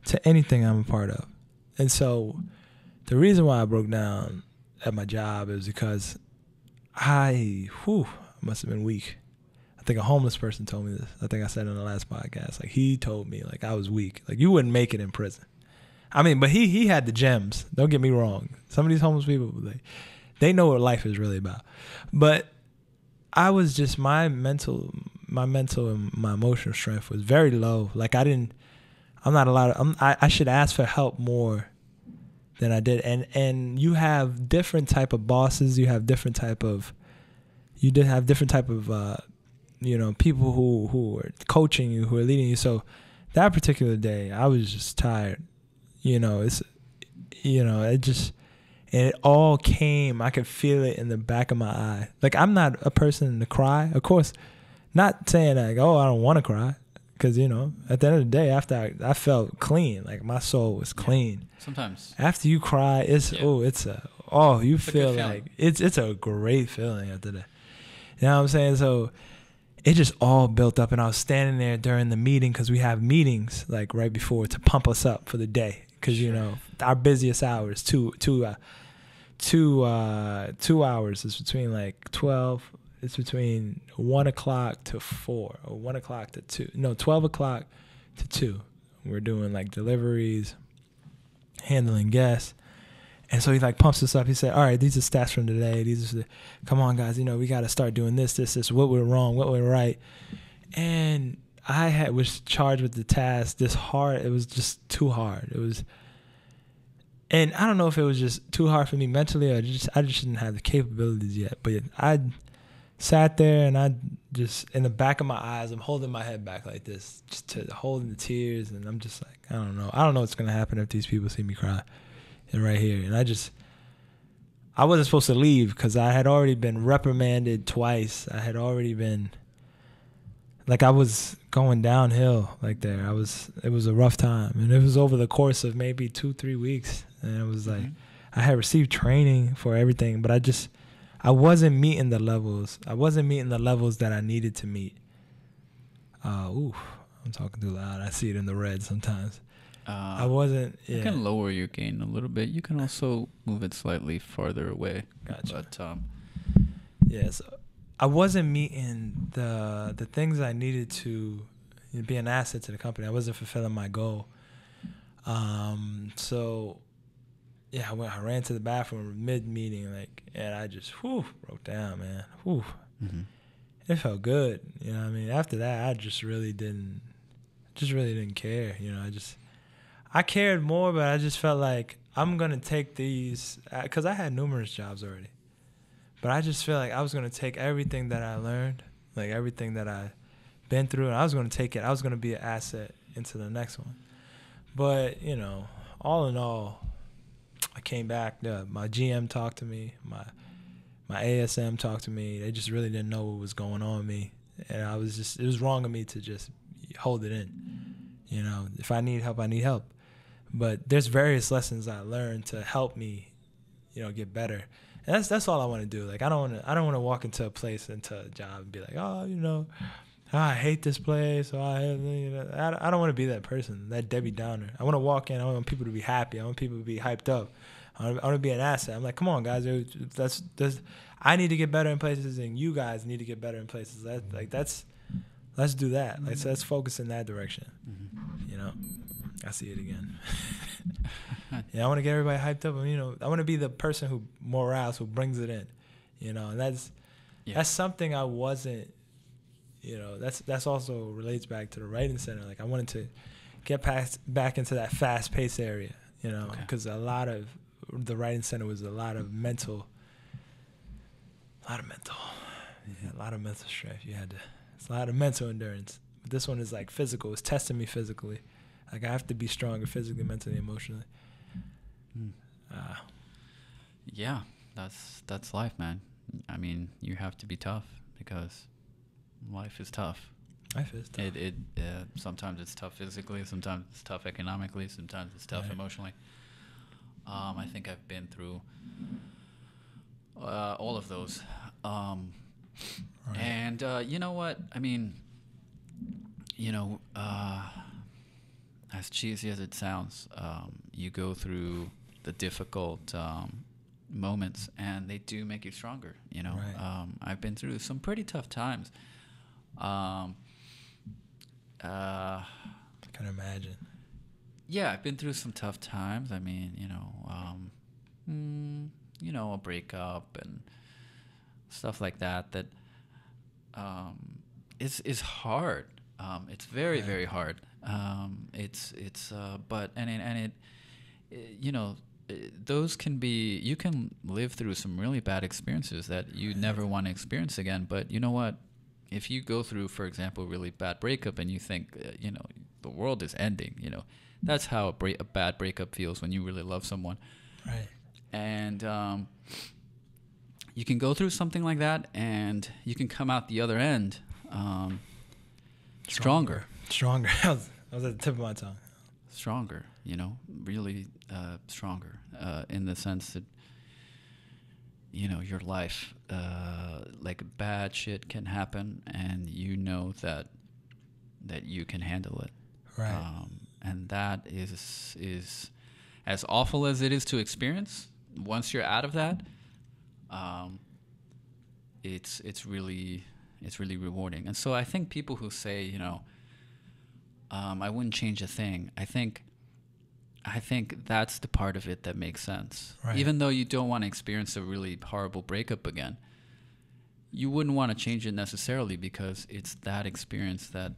[SPEAKER 4] to anything I'm a part of. And so the reason why I broke down at my job is because I must have been weak. I think a homeless person told me this. I think I said it in the last podcast. Like he told me like I was weak. Like you wouldn't make it in prison. I mean, but he had the gems. Don't get me wrong. Some of these homeless people, they know what life is really about. But I was just my mental and my emotional strength was very low. Like I should ask for help more than I did. And you have different type of bosses. You have different type of people who are coaching you, who are leading you. So that particular day, I was just tired. It all came. I could feel it in the back of my eye. Like I'm not a person to cry. Of course, not saying like, oh, I don't want to cry. Because, at the end of the day, after I felt clean, like my soul was clean.
[SPEAKER 1] Sometimes.
[SPEAKER 4] After you cry, you feel like it's a great feeling after that. You know what I'm saying? So it just all built up. And I was standing there during the meeting because we have meetings like right before to pump us up for the day. Because, our busiest hours, two hours is between like 12. It's between 1 o'clock to 4 or 1 o'clock to 2. No, 12 o'clock to 2. We're doing like deliveries, handling guests. And so he like pumps us up. He said, all right, these are stats from today. Come on, guys. We got to start doing this, what we're wrong, what we're right. And I was charged with the task this hard. It was just too hard. And I don't know if it was just too hard for me mentally or I just didn't have the capabilities yet. But I sat there and I just, in the back of my eyes, I'm holding my head back like this, just holding the tears. And I'm just like, I don't know what's going to happen if these people see me cry. And right here. And I wasn't supposed to leave because I had already been reprimanded twice. I had already been, like I was going downhill like there. It was a rough time. And it was over the course of maybe 2-3 weeks. And it was like, I had received training for everything, but I wasn't meeting the levels. I wasn't meeting the levels that I needed to meet. I'm talking too loud. I see it in the red sometimes. I wasn't. Yeah.
[SPEAKER 1] You can lower your gain a little bit. You can also move it slightly farther away.
[SPEAKER 4] Gotcha.
[SPEAKER 1] But
[SPEAKER 4] so I wasn't meeting the things I needed to be an asset to the company. I wasn't fulfilling my goal. So yeah, I ran to the bathroom mid-meeting, and I just broke down, man.
[SPEAKER 1] Mm-hmm.
[SPEAKER 4] It felt good, you know what I mean? After that, I just really didn't care, I cared more, but I just felt like I'm going to take these, because I had numerous jobs already, but I just feel like I was going to take everything that I learned, like everything that I've been through, and I was going to take it. I was going to be an asset into the next one. But, all in all, I came back. My GM talked to me. My ASM talked to me. They just really didn't know what was going on with me. And it was wrong of me to just hold it in. If I need help, I need help. But there's various lessons I learned to help me, get better. And that's all I want to do. Like I don't want to walk into a job and be like, I hate this place. Or I don't want to be that person, that Debbie Downer. I want to walk in. I want people to be happy. I want people to be hyped up. I want to be an asset. I'm like, come on, guys. I need to get better in places, and you guys need to get better in places. let's do that. Let's focus in that direction.
[SPEAKER 1] Mm-hmm.
[SPEAKER 4] You know, I see it again. Yeah, I want to get everybody hyped up. You know, I want to be the person who morales, who brings it in. You know, and that's something I wasn't. You know, that's also relates back to the writing center. Like I wanted to get back into that fast paced area. You know, because a lot of the writing center was a lot of mental stress. It's a lot of mental endurance. But this one is like physical. It's testing me physically. Like I have to be stronger physically, mentally, emotionally.
[SPEAKER 1] Yeah, that's life, man. I mean, you have to be tough because life is tough.
[SPEAKER 4] Life is tough.
[SPEAKER 1] It sometimes it's tough physically, sometimes it's tough economically, sometimes it's tough emotionally. I think I've been through all of those. And you know what? I mean, you know, as cheesy as it sounds, you go through the difficult moments, and they do make you stronger. You know, I've been through some pretty tough times. I
[SPEAKER 4] can imagine.
[SPEAKER 1] Yeah, I've been through some tough times. I mean, you know, a breakup and stuff like that. That is hard. It's very very hard. But you know, those can be. You can live through some really bad experiences that you never want to experience again. But you know what? If you go through, for example, a really bad breakup, and you think, you know, the world is ending, you know, that's how a bad breakup feels when you really love someone.
[SPEAKER 4] Right.
[SPEAKER 1] And you can go through something like that, and you can come out the other end stronger.
[SPEAKER 4] I was at the tip of my tongue.
[SPEAKER 1] Stronger, you know, really stronger in the sense that, you know, your life, like bad shit can happen, and you know that you can handle it.
[SPEAKER 4] Right.
[SPEAKER 1] And that is as awful as it is to experience. Once you're out of that, it's really rewarding. And so I think people who say, you know, I wouldn't change a thing. I think that's the part of it that makes sense.
[SPEAKER 4] Right.
[SPEAKER 1] Even though you don't want to experience a really horrible breakup again, you wouldn't want to change it necessarily because it's that experience that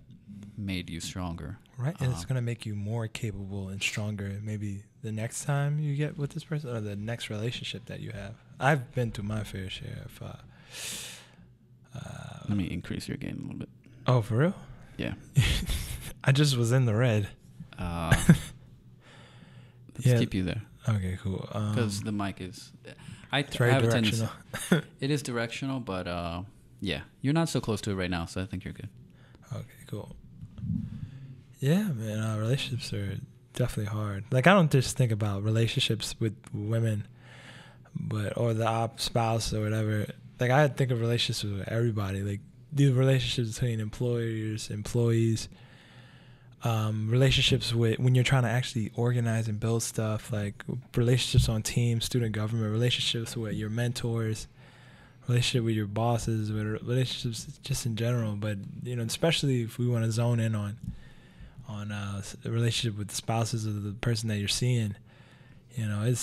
[SPEAKER 1] made you stronger.
[SPEAKER 4] Right. And it's going to make you more capable and stronger maybe the next time you get with this person or the next relationship that you have. I've been through my fair share of...
[SPEAKER 1] Let me increase your gain a little bit.
[SPEAKER 4] Oh, for real?
[SPEAKER 1] Yeah.
[SPEAKER 4] I just was in the red.
[SPEAKER 1] Let's keep you there.
[SPEAKER 4] Okay, cool.
[SPEAKER 1] Because the mic is...
[SPEAKER 4] It's very directional.
[SPEAKER 1] It is directional, but yeah. You're not so close to it right now, so I think you're good.
[SPEAKER 4] Okay, cool. Yeah, man, relationships are definitely hard. Like, I don't just think about relationships with women, or the spouse or whatever. Like, I think of relationships with everybody. Like, these relationships between employers, employees, relationships with when you're trying to actually organize and build stuff, like relationships on teams, student government, relationships with your mentors, relationship with your bosses, with relationships just in general. But, you know, especially if we want to zone in on the relationship with the spouses of the person that you're seeing, you know,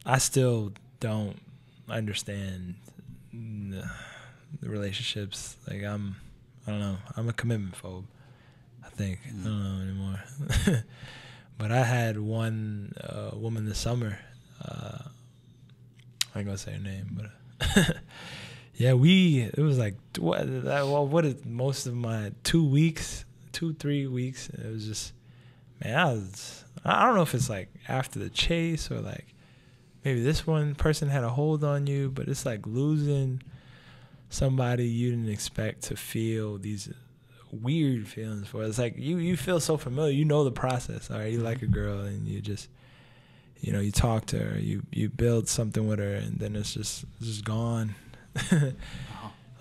[SPEAKER 4] I still don't understand the relationships. Like, I don't know. I'm a commitment phobe, I think. I don't know anymore. But I had one woman this summer. I ain't gonna say her name, but yeah, it was like what is most of my 2 weeks, 3 weeks. It was just, man, I don't know if it's like after the chase or like maybe this one person had a hold on you, but it's like losing somebody you didn't expect to feel these weird feelings for. It's like you feel so familiar. You know the process. All right, you like a girl and you just, you know, you talk to her, you build something with her, and then it's just gone.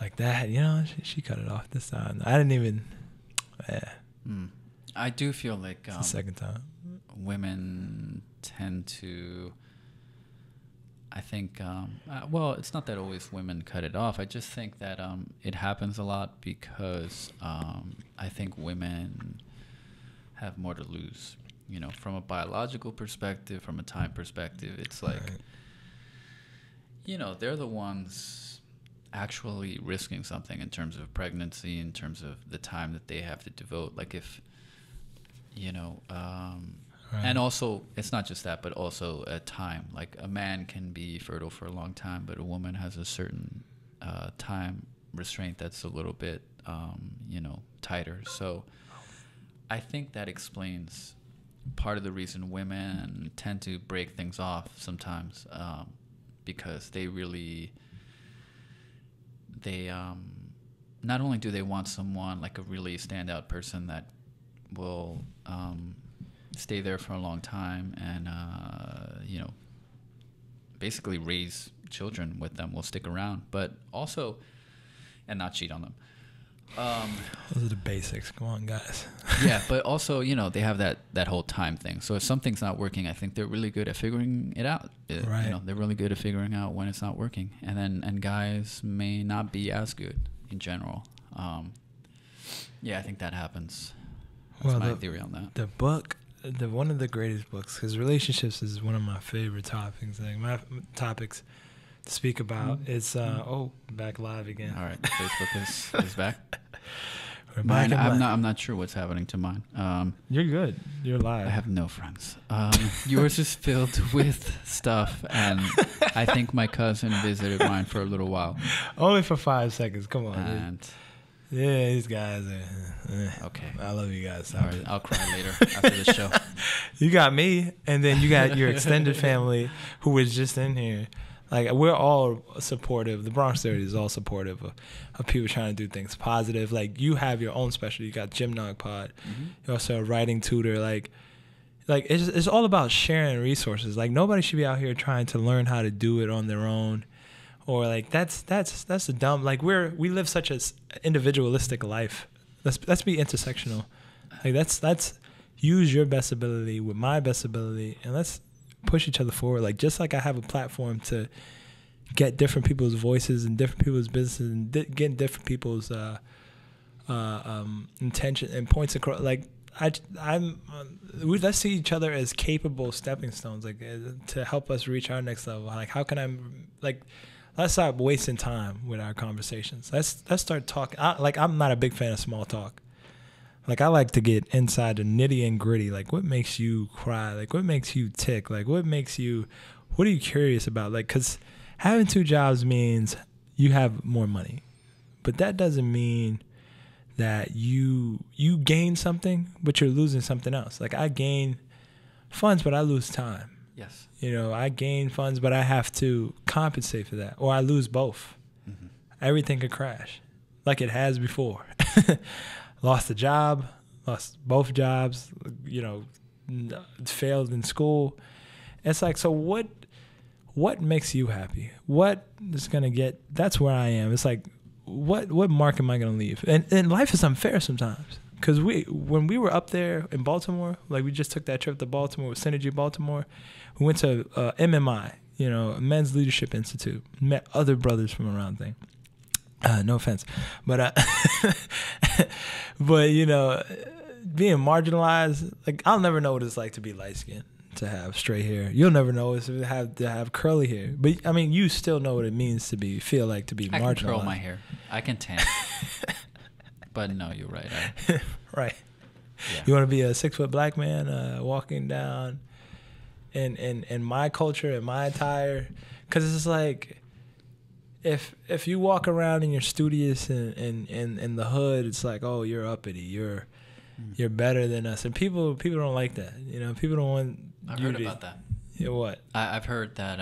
[SPEAKER 4] Like that, you know. She cut it off this time. I didn't even. Yeah.
[SPEAKER 1] I do feel like
[SPEAKER 4] it's the second time.
[SPEAKER 1] Women tend to I think, well, it's not that always women cut it off. I just think that it happens a lot because I think women have more to lose. You know, from a biological perspective, from a time perspective, it's like,
[SPEAKER 4] Right.
[SPEAKER 1] you know, they're the ones actually risking something in terms of pregnancy, in terms of the time that they have to devote. Like if, you know,
[SPEAKER 4] Right.
[SPEAKER 1] and also it's not just that, but also time. Like a man can be fertile for a long time, but a woman has a certain time restraint that's a little bit, you know, tighter. So I think that explains part of the reason women tend to break things off sometimes, because they not only do they want someone like a really standout person that will stay there for a long time and you know, basically raise children with them, will stick around, but also and not cheat on them.
[SPEAKER 4] Those are the basics. Come on, guys.
[SPEAKER 1] Yeah, but also, you know, they have that whole time thing. So if something's not working, I think they're really good at figuring it out.
[SPEAKER 4] Right.
[SPEAKER 1] You know, they're really good at figuring out when it's not working. And guys may not be as good in general. Yeah, I think that happens. That's my theory on that.
[SPEAKER 4] The book, one of the greatest books, because relationships is one of my favorite topics. Like my topics to speak about. It's back live again.
[SPEAKER 1] All right, Facebook is back.
[SPEAKER 4] We're back
[SPEAKER 1] Mine,
[SPEAKER 4] in live.
[SPEAKER 1] I'm not sure what's happening to mine.
[SPEAKER 4] You're good. You're live.
[SPEAKER 1] I have no friends. Yours is filled with stuff, and I think my cousin visited mine for a little while.
[SPEAKER 4] Only for 5 seconds. Come on.
[SPEAKER 1] And
[SPEAKER 4] Yeah, these guys are.
[SPEAKER 1] okay,
[SPEAKER 4] I love you guys.
[SPEAKER 1] all right, I'll cry later after the show.
[SPEAKER 4] You got me, and then you got your extended family who was just in here. Like, we're all supportive. The Bronx 30 is all supportive of people trying to do things positive. Like, you have your own specialty. You got Gym Nog Pod.
[SPEAKER 1] Mm-hmm.
[SPEAKER 4] You're also a writing tutor. Like it's all about sharing resources. Like, nobody should be out here trying to learn how to do it on their own. Or, like, that's a dumb... Like, we live such an individualistic life. Let's be intersectional. Like, let's use your best ability with my best ability, and let's push each other forward. Like, just like I have a platform to get different people's voices and different people's businesses and get different people's intention and points across. Like, let's see each other as capable stepping stones, like to help us reach our next level. Like, how can I, like, let's stop wasting time with our conversations. Let's start talking. I'm not a big fan of small talk. Like, I like to get inside the nitty and gritty. Like, what makes you cry? Like, what makes you tick? Like, what are you curious about? Like, because having 2 jobs means you have more money. But that doesn't mean that you gain something, but you're losing something else. Like, I gain funds, but I lose time.
[SPEAKER 1] Yes.
[SPEAKER 4] You know, I gain funds, but I have to compensate for that. Or I lose both.
[SPEAKER 1] Mm-hmm.
[SPEAKER 4] Everything could crash like it has before. Lost a job, lost both jobs, you know, failed in school. It's like, so what makes you happy? What is going to get, that's where I am. It's like, what mark am I going to leave? And life is unfair sometimes. Because when we were up there in Baltimore, like, we just took that trip to Baltimore with Synergy Baltimore, we went to MMI, you know, Men's Leadership Institute, met other brothers from around thing. No offense, but but, you know, being marginalized, like, I'll never know what it's like to be light skinned, to have straight hair. You'll never know what it's to have curly hair. But I mean, you still know what it means to feel like to be marginalized.
[SPEAKER 1] I can curl my hair. I can tan. But no, you're right.
[SPEAKER 4] Right.
[SPEAKER 1] Yeah.
[SPEAKER 4] You want to be a 6-foot black man walking down in my culture, in my attire, because it's like, if you walk around and you're studious in the hood, it's like, oh, you're uppity, you're better than us, and people don't like that. You know, people don't want.
[SPEAKER 1] I've heard about that.
[SPEAKER 4] Yeah, what?
[SPEAKER 1] I've heard that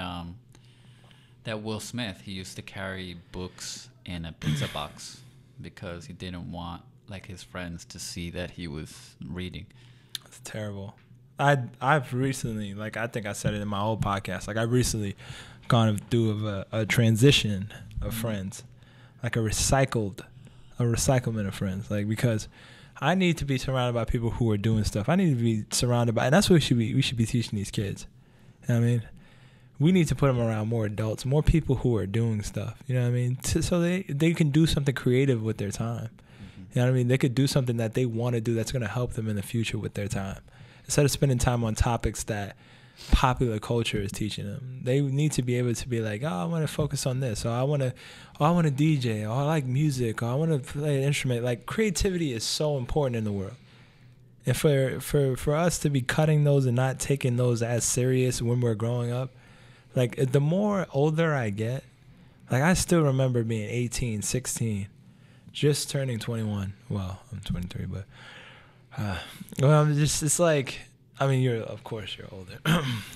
[SPEAKER 1] that Will Smith, he used to carry books in a pizza box because he didn't want, like, his friends to see that he was reading.
[SPEAKER 4] It's terrible. I've recently, like, I think I said it in my old podcast, like, I recently gone through a transition of friends, like a recyclement of friends, like, because I need to be surrounded by people who are doing stuff. I need to be surrounded by, and that's what we should be teaching these kids. You know what I mean, we need to put them around more adults, more people who are doing stuff. You know what I mean? So they can do something creative with their time. You know what I mean? They could do something that they want to do that's going to help them in the future with their time. Instead of spending time on topics that popular culture is teaching them, they need to be able to be like, oh, I want to focus on this, or I want to DJ, or I like music, or I want to play an instrument. Like, creativity is so important in the world. And for us to be cutting those and not taking those as serious when we're growing up, like, the more older I get, like, I still remember being 18, 16, just turning 21. Well, I'm 23, but well, I'm just, it's like, I mean, of course you're older.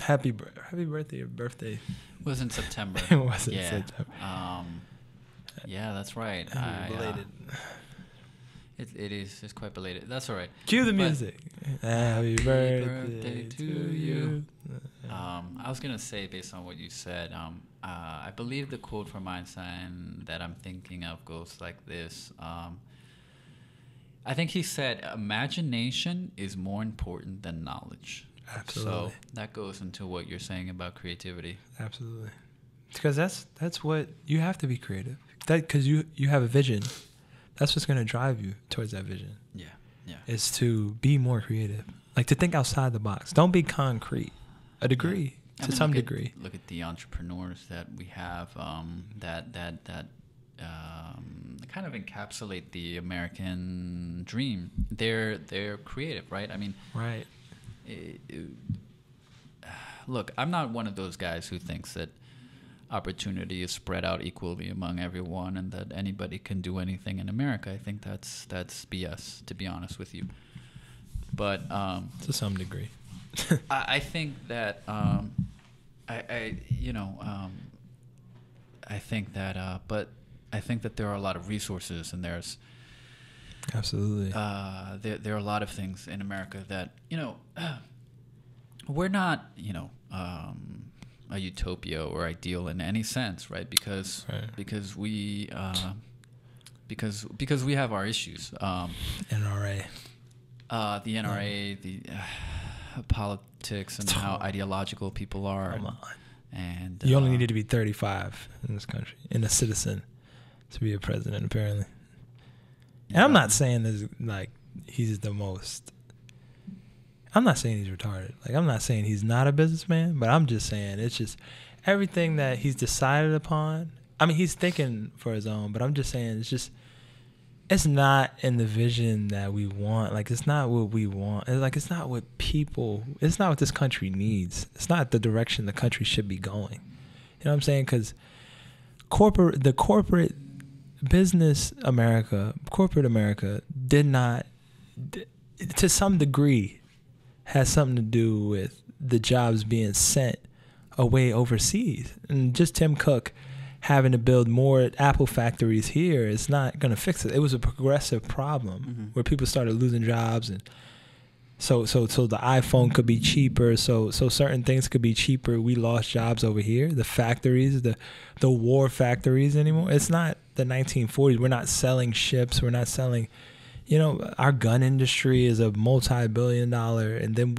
[SPEAKER 4] Happy birthday! Your birthday
[SPEAKER 1] was in September.
[SPEAKER 4] It was in
[SPEAKER 1] yeah.
[SPEAKER 4] September.
[SPEAKER 1] Yeah, that's right.
[SPEAKER 4] Belated.
[SPEAKER 1] It is. It's quite belated. That's all right.
[SPEAKER 4] Cue the
[SPEAKER 1] But
[SPEAKER 4] music. Happy birthday to you.
[SPEAKER 1] I was gonna say, based on what you said, I believe the quote from Einstein that I'm thinking of goes like this. I think he said, "Imagination is more important than knowledge."
[SPEAKER 4] Absolutely.
[SPEAKER 1] So that goes into what you're saying about creativity.
[SPEAKER 4] Absolutely. Because that's what you have to be creative. Because you have a vision. That's what's going to drive you towards that vision.
[SPEAKER 1] Yeah. Yeah.
[SPEAKER 4] Is to be more creative. Like, to think outside the box. Don't be concrete. A degree,
[SPEAKER 1] yeah.
[SPEAKER 4] to some degree.
[SPEAKER 1] Look at the entrepreneurs that we have that kind of encapsulate the American dream. They're creative, right? I mean,
[SPEAKER 4] right.
[SPEAKER 1] Look, I'm not one of those guys who thinks that opportunity is spread out equally among everyone and that anybody can do anything in America. I think that's BS, to be honest with you. But
[SPEAKER 4] to some degree,
[SPEAKER 1] I think that but I think that there are a lot of resources, and there's
[SPEAKER 4] absolutely
[SPEAKER 1] there are a lot of things in America that we're not a utopia or ideal in any sense, right? Because we because we have our issues.
[SPEAKER 4] NRA,
[SPEAKER 1] the NRA, the politics, and how ideological people are.
[SPEAKER 4] Come on.
[SPEAKER 1] And
[SPEAKER 4] you only needed to be 35 in this country, and a citizen, to be a president, apparently. And I'm not saying this like he's the most. I'm not saying he's retarded. Like, I'm not saying he's not a businessman, but I'm just saying it's just everything that he's decided upon. I mean, he's thinking for his own, but I'm just saying it's not in the vision that we want. Like, it's not what we want. It's not what it's not what this country needs. It's not the direction the country should be going. You know what I'm saying? Because the corporate business America, corporate America did not, to some degree, has something to do with the jobs being sent away overseas. And just Tim Cook having to build more Apple factories here is not going to fix it. It was a progressive problem where people started losing jobs, and so the iPhone could be cheaper, so certain things could be cheaper. We lost jobs over here. The factories, the war factories anymore. It's not the 1940s. We're not selling ships. We're not selling, our gun industry is a multi-billion-dollar, and then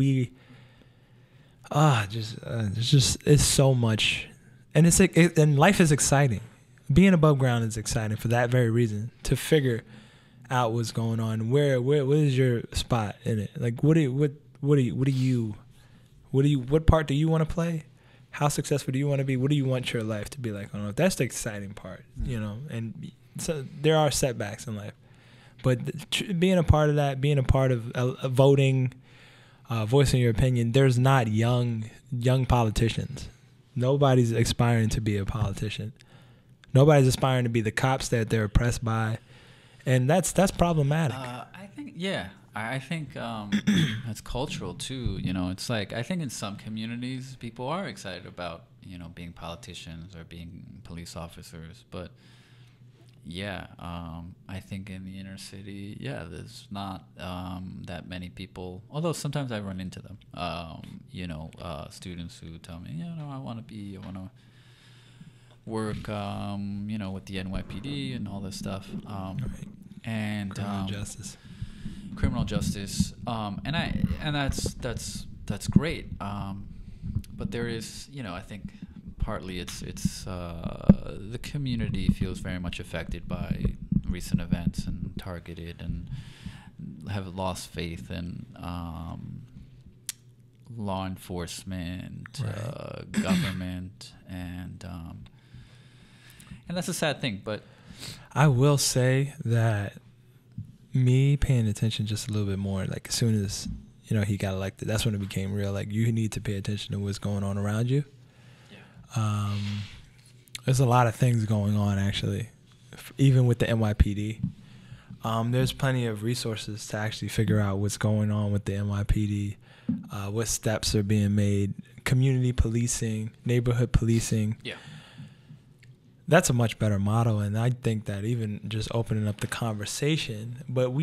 [SPEAKER 4] it's so much. And and life is exciting. Being above ground is exciting for that very reason. To figure out what's going on, what is your spot in it? Like, what part do you want to play? How successful do you want to be? What do you want your life to be like? I don't know. That's the exciting part, And so there are setbacks in life, but being a part of that, being a part of voting, voicing your opinion. There's not young politicians. Nobody's aspiring to be a politician. Nobody's aspiring to be the cops that they're oppressed by, and that's problematic.
[SPEAKER 1] I think that's cultural too. It's like, I think in some communities people are excited about being politicians or being police officers, but I think in the inner city, there's not that many people. Although sometimes I run into them. Students who tell me, I want to work, with the NYPD and all this stuff. And criminal justice. And that's great. But there is, I think partly it's the community feels very much affected by recent events and targeted and have lost faith in law enforcement,
[SPEAKER 4] Right.
[SPEAKER 1] government, and that's a sad thing. But
[SPEAKER 4] I will say that me paying attention just a little bit more, like as soon as he got elected, that's when it became real. Like you need to pay attention to what's going on around you. Yeah. There's a lot of things going on actually, even with the NYPD. There's plenty of resources to actually figure out what's going on with the NYPD, what steps are being made, community policing, neighborhood policing.
[SPEAKER 1] yeah,
[SPEAKER 4] That's a much better model, and I think that even just opening up the conversation, but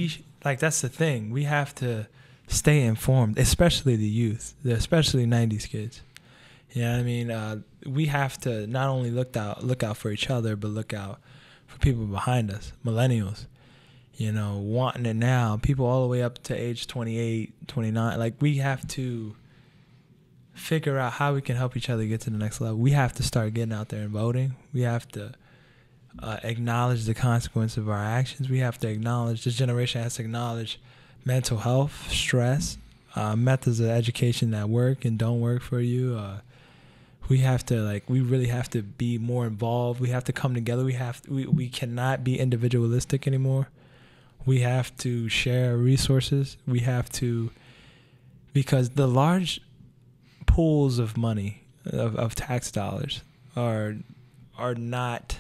[SPEAKER 4] that's the thing. We have to stay informed, especially the youth, especially 90s kids. You know what I mean? We have to not only look out for each other, but look out for people behind us, millennials. Wanting it now, people all the way up to age 28, 29. Like, we have to figure out how we can help each other get to the next level. We have to start getting out there and voting. We have to acknowledge the consequence of our actions. We have to acknowledge, this generation has to acknowledge mental health, stress, methods of education that work and don't work for you. We have to, we really have to be more involved. We have to come together. We cannot be individualistic anymore. We have to share resources. We have to, because the large pools of money, of tax dollars, are not,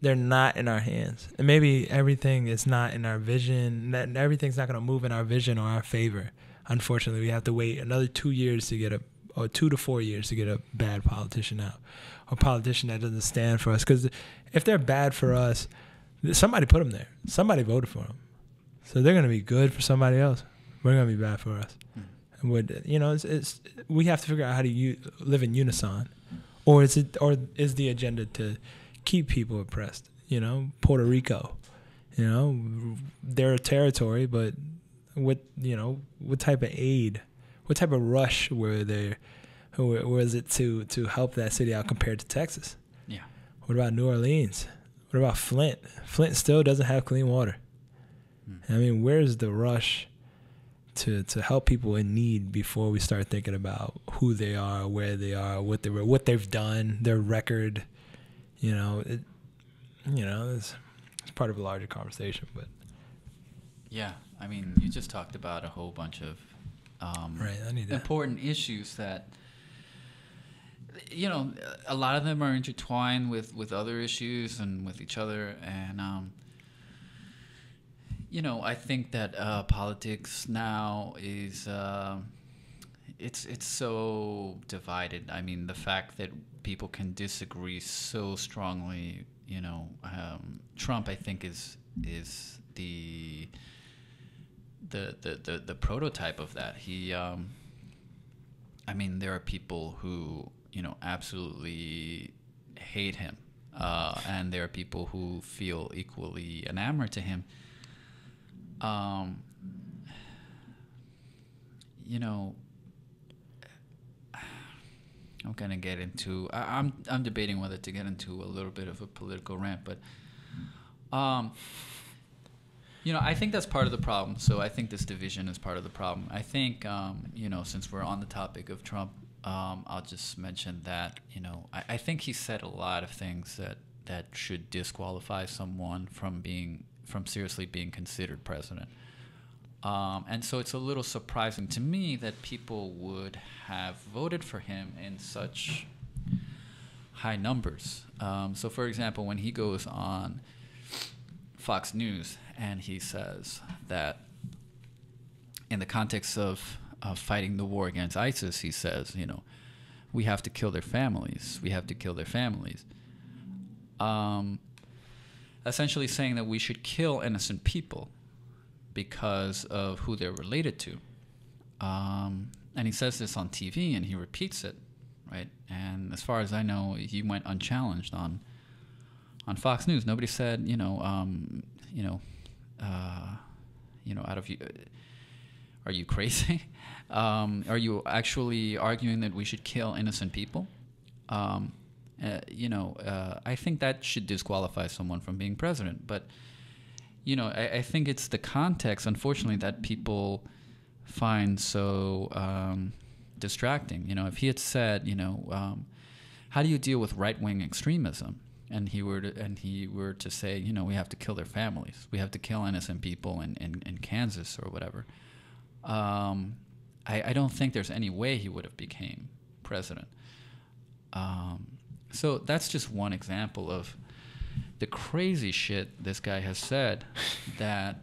[SPEAKER 4] they're not in our hands. And maybe everything is not in our vision, that everything's not going to move in our vision or our favor. Unfortunately, we have to wait another 2 years to get or 2 to 4 years to get a bad politician out, or a politician that doesn't stand for us. Because if they're bad for us, somebody put them there. Somebody voted for them. So they're going to be good for somebody else. We're going to be bad for us. It's we have to figure out how to live in unison, or is the agenda to keep people oppressed? Puerto Rico, they're a territory, but what type of aid, what type of rush was it to help that city out compared to Texas?
[SPEAKER 1] yeah,
[SPEAKER 4] What about New Orleans? What about Flint? Flint still doesn't have clean water. I mean, where's the rush to help people in need before we start thinking about who they are, where they are, what they've done, their record? It's part of a larger conversation. But
[SPEAKER 1] yeah. I mean, you just talked about a whole bunch of
[SPEAKER 4] right, I need that.
[SPEAKER 1] important issues that, a lot of them are intertwined with other issues and with each other. And, I think that politics now is, it's so divided. I mean, the fact that people can disagree so strongly, Trump, I think, is the prototype of that. He, there are people who, absolutely hate him, and there are people who feel equally enamored to him. I'm gonna get into. I'm debating whether to get into a little bit of a political rant, but I think that's part of the problem. So I think this division is part of the problem. I think since we're on the topic of Trump, I'll just mention that I think he said a lot of things that should disqualify someone from seriously being considered president. And so it's a little surprising to me that people would have voted for him in such high numbers. So, for example, when he goes on Fox News and he says that in the context of fighting the war against ISIS, he says, we have to kill their families. We have to kill their families. Essentially saying that we should kill innocent people because of who they're related to. And he says this on TV and he repeats it, right? And as far as I know, he went unchallenged on Fox News. Nobody said, out of you, are you crazy? Are you actually arguing that we should kill innocent people? I think that should disqualify someone from being president. But, I think it's the context, unfortunately, that people find so distracting. If he had said, how do you deal with right-wing extremism? And he were to say, we have to kill their families. We have to kill innocent people in Kansas or whatever. I don't think there's any way he would have became president. So that's just one example of the crazy shit this guy has said that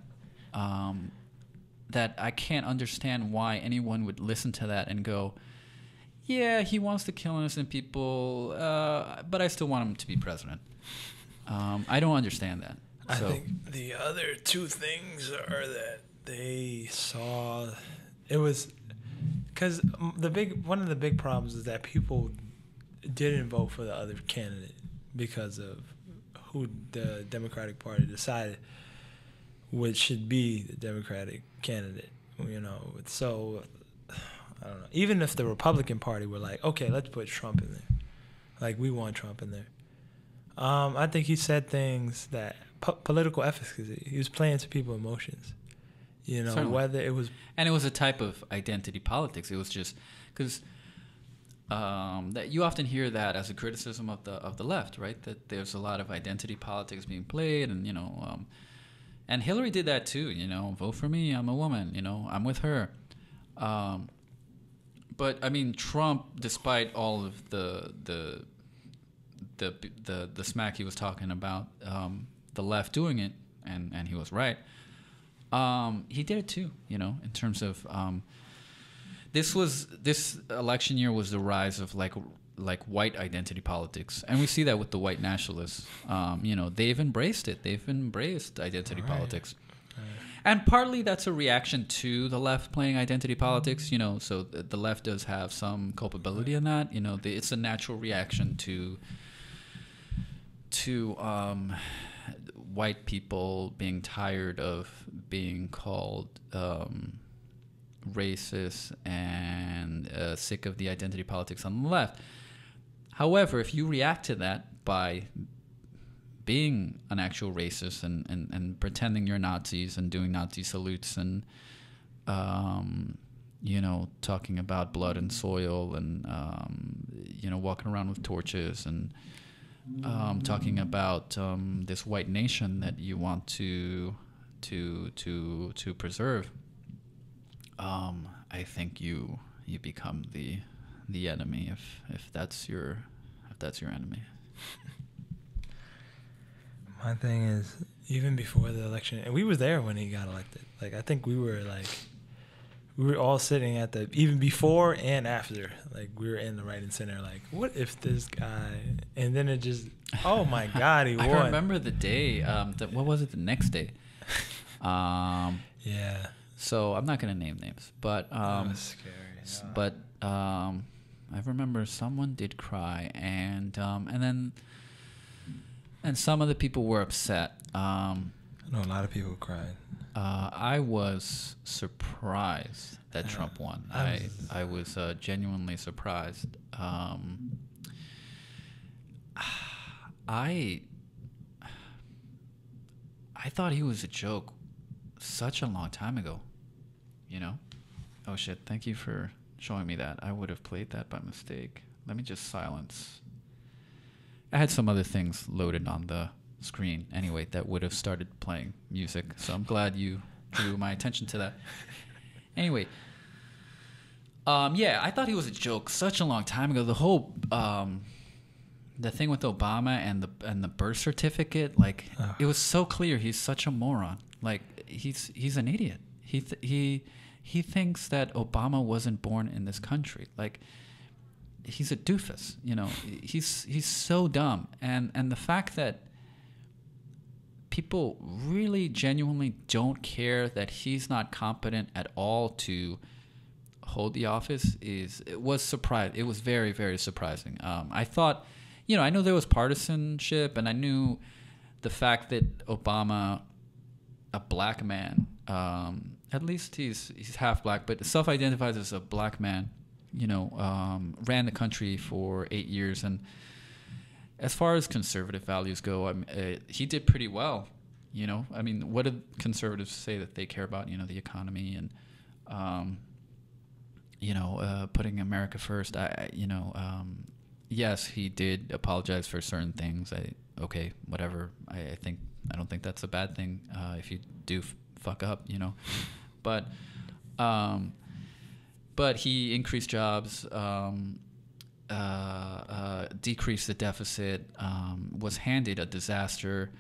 [SPEAKER 1] that I can't understand why anyone would listen to that and go, yeah, he wants to kill innocent people, but I still want him to be president. I don't understand that.
[SPEAKER 4] I think the other two things are that they saw it was because one of the big problems is that people didn't vote for the other candidate because of who the Democratic Party decided which should be the Democratic candidate. So I don't know. Even if the Republican Party were like, okay, let's put Trump in there, like we want Trump in there. I think he said things that political efficacy. He was playing to people's emotions.
[SPEAKER 1] Certainly.
[SPEAKER 4] Whether it was,
[SPEAKER 1] and it was a type of identity politics. It was just because that you often hear that as a criticism of the left, right? That there's a lot of identity politics being played, and and Hillary did that too. Vote for me. I'm a woman. I'm with her. But I mean, Trump, despite all of the smack he was talking about, the left doing it, and he was right. He did it too, in terms of this election year was the rise of like white identity politics, and we see that with the white nationalists. They've embraced it. They've embraced identity politics. And partly that's a reaction to the left playing identity politics, so the left does have some culpability in that. It's a natural reaction to white people being tired of being called racist and sick of the identity politics on the left. However, if you react to that by being an actual racist and pretending you're Nazis and doing Nazi salutes and talking about blood and soil and walking around with torches and talking about this white nation that you want to preserve, I think you become the enemy if that's your enemy.
[SPEAKER 4] My thing is, even before the election, and we were there when he got elected. Like, I think we were all sitting at even before and after, like, we were in the right and center, like, what if this guy, and then it just, oh my God, he won.
[SPEAKER 1] I remember the day, what was it, the next day?
[SPEAKER 4] Yeah.
[SPEAKER 1] So I'm not going to name names, but,
[SPEAKER 4] that was scary.
[SPEAKER 1] But I remember someone did cry, and then some of the people were upset.
[SPEAKER 4] I know a lot of people cried.
[SPEAKER 1] I was surprised that Trump won. I was genuinely surprised. I thought he was a joke such a long time ago. Oh shit! Thank you for showing me that. I would have played that by mistake. Let me just silence. I had some other things loaded on the screen anyway that would have started playing music, so I'm glad you drew my attention to that. Anyway, I thought he was a joke such a long time ago. The whole the thing with Obama and the birth certificate, like, it was so clear he's such a moron. Like, he's an idiot. He thinks that Obama wasn't born in this country. Like, he's a doofus, he's so dumb. And the fact that people really genuinely don't care that he's not competent at all to hold the office it was very, very surprising. I thought, I know there was partisanship, and I knew the fact that Obama, a black man, at least he's half black, but self-identifies as a black man, ran the country for 8 years, and as far as conservative values go, he did pretty well. I mean, what did conservatives say that they care about? The economy and, putting America first. Yes, he did apologize for certain things. Okay, whatever. I don't think that's a bad thing if you do fuck up, But he increased jobs, decreased the deficit, was handed a disaster,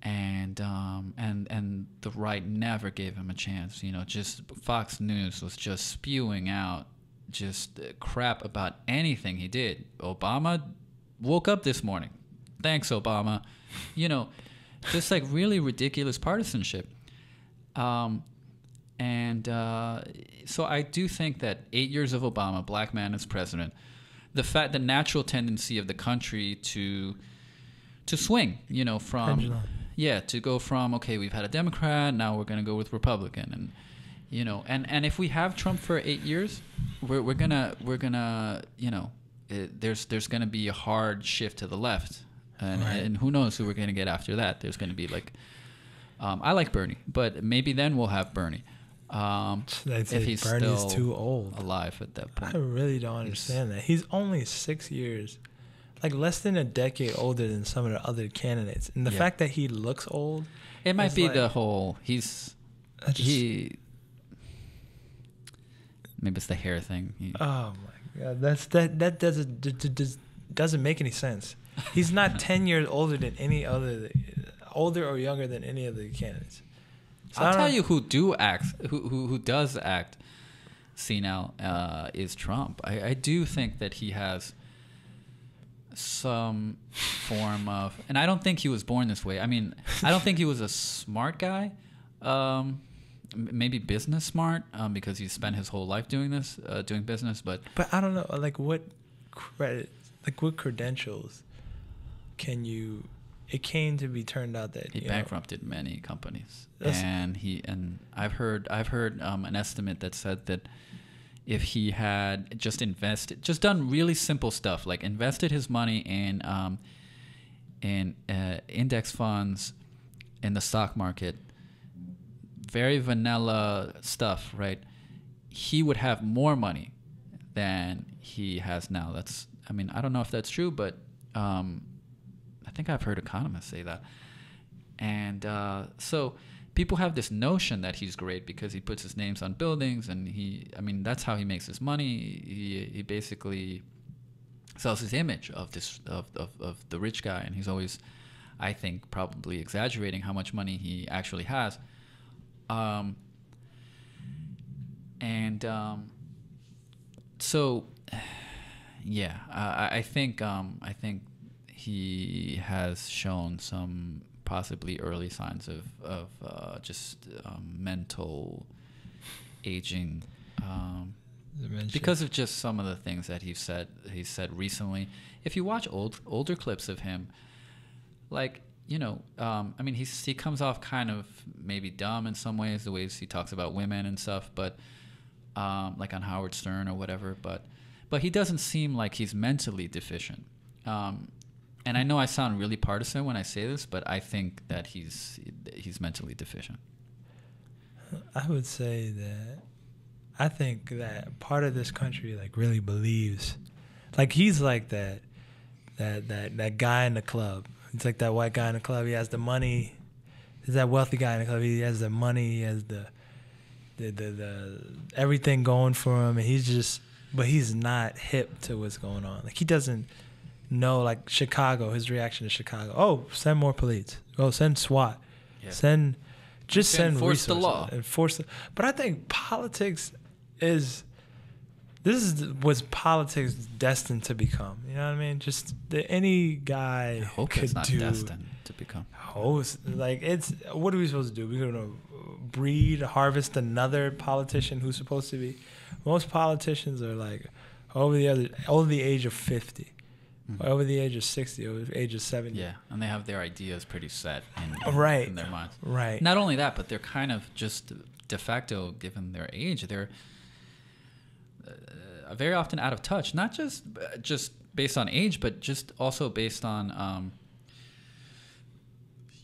[SPEAKER 1] and the right never gave him a chance. Just Fox News was just spewing out just crap about anything he did. Obama woke up this morning. Thanks, Obama. Just like really ridiculous partisanship. So I do think that 8 years of Obama, black man as president, the natural tendency of the country to swing, from
[SPEAKER 4] Pendulum.
[SPEAKER 1] to go from, okay, we've had a Democrat, now we're going to go with Republican, and and if we have Trump for 8 years, we're gonna there's gonna be a hard shift to the left, and who knows who we're gonna get after that. There's gonna be like, I like Bernie, but maybe then we'll have Bernie. If he's
[SPEAKER 4] Bernie's
[SPEAKER 1] still
[SPEAKER 4] too old,
[SPEAKER 1] alive at that point.
[SPEAKER 4] I really don't understand that. He's only 6 years, like less than a decade older than some of the other candidates. And the fact that he looks old,
[SPEAKER 1] it might be
[SPEAKER 4] like,
[SPEAKER 1] the whole maybe it's the hair thing.
[SPEAKER 4] Oh my God, that doesn't make any sense. He's not 10 years older than any other, older or younger than any of the candidates. So
[SPEAKER 1] I'll tell you who does act senile is Trump. I do think that he has some form of, and I don't think he was born this way. I mean, I don't think he was a smart guy. Maybe business smart, because he spent his whole life doing business. But
[SPEAKER 4] I don't know, like what credentials can you? It came to be turned out that
[SPEAKER 1] he bankrupted many companies, and I've heard an estimate that said that if he had just done really simple stuff like invested his money in index funds in the stock market, very vanilla stuff, right? He would have more money than he has now. I don't know if that's true, but I think I've heard economists say that. And so people have this notion that he's great because he puts his names on buildings, and that's how he makes his money. He basically sells his image of the rich guy, and he's always, I think, probably exaggerating how much money he actually has. I think he has shown some possibly early signs of mental aging, because of just some of the things that he said recently. If you watch older clips of him, like, he comes off kind of maybe dumb in some ways, the ways he talks about women and stuff, but like on Howard Stern or whatever, but he doesn't seem like he's mentally deficient. And I know I sound really partisan when I say this, but I think that he's mentally deficient.
[SPEAKER 4] I would say that I think that part of this country like really believes, like he's like that guy in the club. He's like that white guy in the club. He has the money. He's that wealthy guy in the club. He has the money. He has the everything going for him, and but he's not hip to what's going on. Like he doesn't know, like Chicago, his reaction to Chicago. Oh, send more police. Oh, send SWAT. Yeah. Send
[SPEAKER 1] enforce
[SPEAKER 4] resources.
[SPEAKER 1] The law.
[SPEAKER 4] But I think politics was politics destined to become. You know what I mean? Just any guy
[SPEAKER 1] I hope
[SPEAKER 4] could
[SPEAKER 1] it's not
[SPEAKER 4] do.
[SPEAKER 1] destined to become.
[SPEAKER 4] Like what are we supposed to do? We're gonna harvest another politician who's supposed to be. Most politicians are like over the age of 50. Over the age of 60, over the age of 70.
[SPEAKER 1] Yeah, and they have their ideas pretty set in their minds.
[SPEAKER 4] Right.
[SPEAKER 1] Not only that, but they're kind of just de facto, given their age, very often out of touch, not just based on age, but just also based on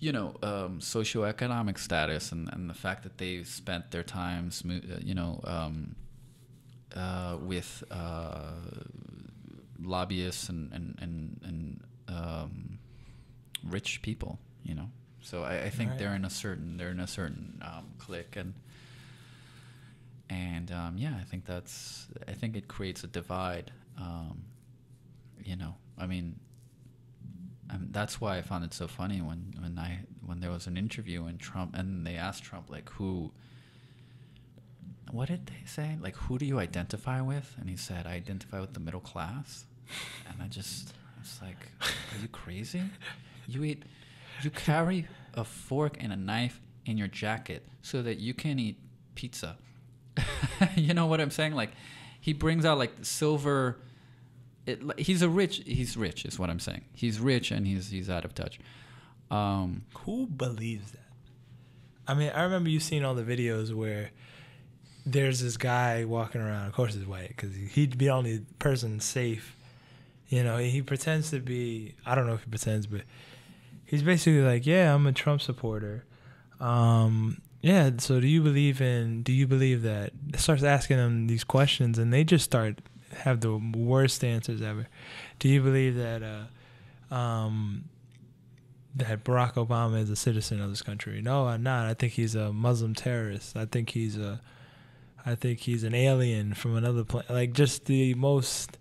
[SPEAKER 1] socioeconomic status and the fact that they spent their times, with lobbyists and rich people, So I think
[SPEAKER 4] Right.
[SPEAKER 1] they're in a certain clique, and I think it creates a divide. That's why I found it so funny when there was an interview and they asked Trump, like, what did they say? Like, who do you identify with? And he said, I identify with the middle class. And I was like, are you crazy? You carry a fork and a knife in your jacket so that you can eat pizza. You know what I'm saying? Like, he brings out like silver. He's rich is what I'm saying. He's rich and he's out of touch.
[SPEAKER 4] Who believes that? I mean, I remember you seeing all the videos where there's this guy walking around. Of course, he's white because he'd be the only person safe. He pretends to be. I don't know if he pretends, but he's basically like, yeah, I'm a Trump supporter. Yeah. So do you believe that? It starts asking them these questions, and they just have the worst answers ever. Do you believe that that Barack Obama is a citizen of this country? No, I'm not. I think he's a Muslim terrorist. I think he's an alien from another planet. Like, just the most.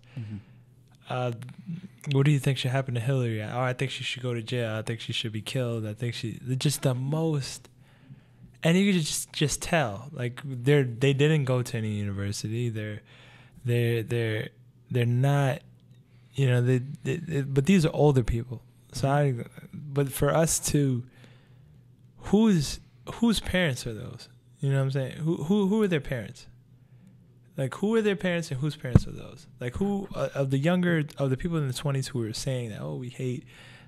[SPEAKER 4] What do you think should happen to Hillary? Oh, I think she should go to jail. I think she should be killed. I think just the most. And you could just tell, like, they didn't go to any university. They're not, but these are older people. So but for us to, whose parents are those? You know what I'm saying? Who are their parents? Like, who are their parents and whose parents are those? Like, who of the people in the 20s who are saying that, oh, we hate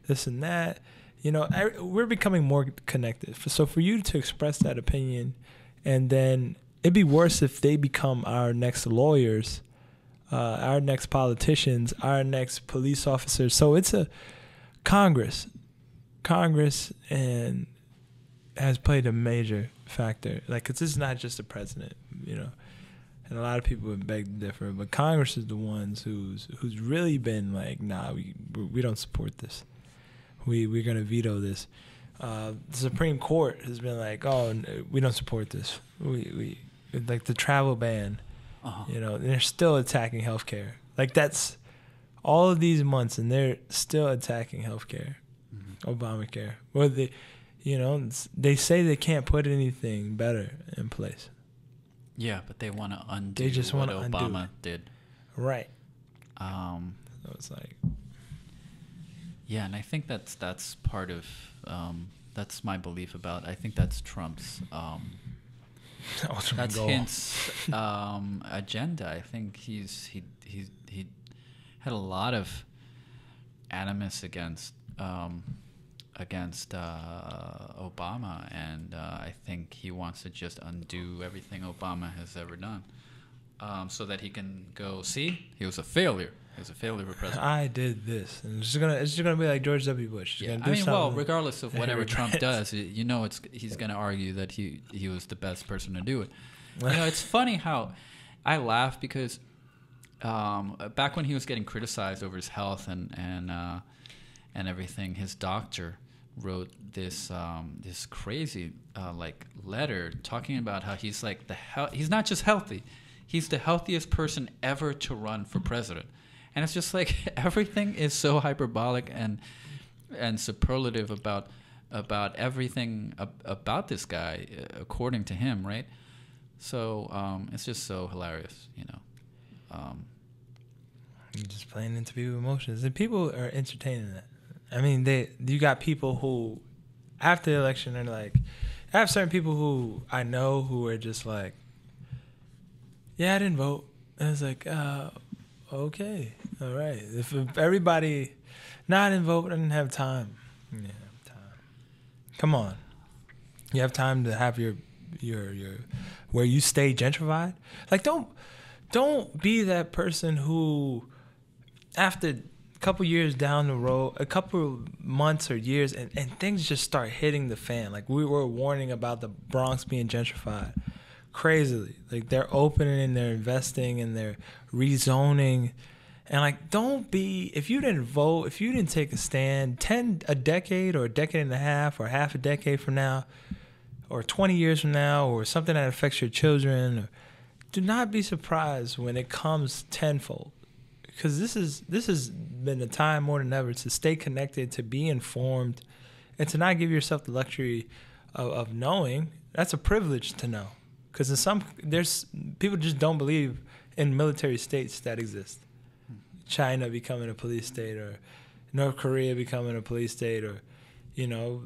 [SPEAKER 4] this and that, we're becoming more connected. So for you to express that opinion, and then it'd be worse if they become our next lawyers, our next politicians, our next police officers. So it's a Congress and has played a major factor. Like, 'cause this is not just the president, and a lot of people would beg to differ, but Congress is the ones who's really been like, nah, we don't support this. We're gonna veto this. The Supreme Court has been like, oh, we don't support this. We like the travel ban. And they're still attacking healthcare. Like, that's all of these months, and they're still attacking healthcare, Obamacare. Well, they say they can't put anything better in place.
[SPEAKER 1] Yeah, but they want to undo
[SPEAKER 4] what
[SPEAKER 1] Obama did.
[SPEAKER 4] Right.
[SPEAKER 1] So
[SPEAKER 4] it's like.
[SPEAKER 1] Yeah, and I think that's part of that's my belief about. I think that's Trump's. That's his agenda. I think he had a lot of animus against Obama, and I think he wants to just undo everything Obama has ever done, so that he can go, see, he was a failure. He was a failure for president.
[SPEAKER 4] I did this, and it's just gonna be like George W. Bush.
[SPEAKER 1] Yeah, I mean, well, regardless of whatever Trump does, he's gonna argue that he was the best person to do it. It's funny how I laugh because back when he was getting criticized over his health and everything, his doctor wrote this crazy letter talking about how he's like he's not just healthy, he's the healthiest person ever to run for president. And it's just like everything is so hyperbolic and superlative about everything about this guy, according to him, right? So it's just so hilarious,
[SPEAKER 4] You're just playing into people's emotions, and people are entertaining that. I mean, you got people who, after the election, are like, I have certain people who I know who are just like, yeah, I didn't vote. And it's like, okay, all right. If everybody, no, I didn't vote, I didn't have time. Yeah, time. Come on, you have time to have your where you stay gentrified. Like, don't don't be that person who, after a couple years down the road, a couple months or years, and things just start hitting the fan. Like, we were warning about the Bronx being gentrified crazily. Like, they're opening and they're investing and they're rezoning. And, like, don't be, if you didn't vote, if you didn't take a stand, a decade or a decade and a half or half a decade from now, or 20 years from now, or something that affects your children, do not be surprised when it comes tenfold. Because this has been a time more than ever to stay connected, to be informed, and to not give yourself the luxury of knowing. That's a privilege to know. Because there's people just don't believe in military states that exist. China becoming a police state, or North Korea becoming a police state, or, you know,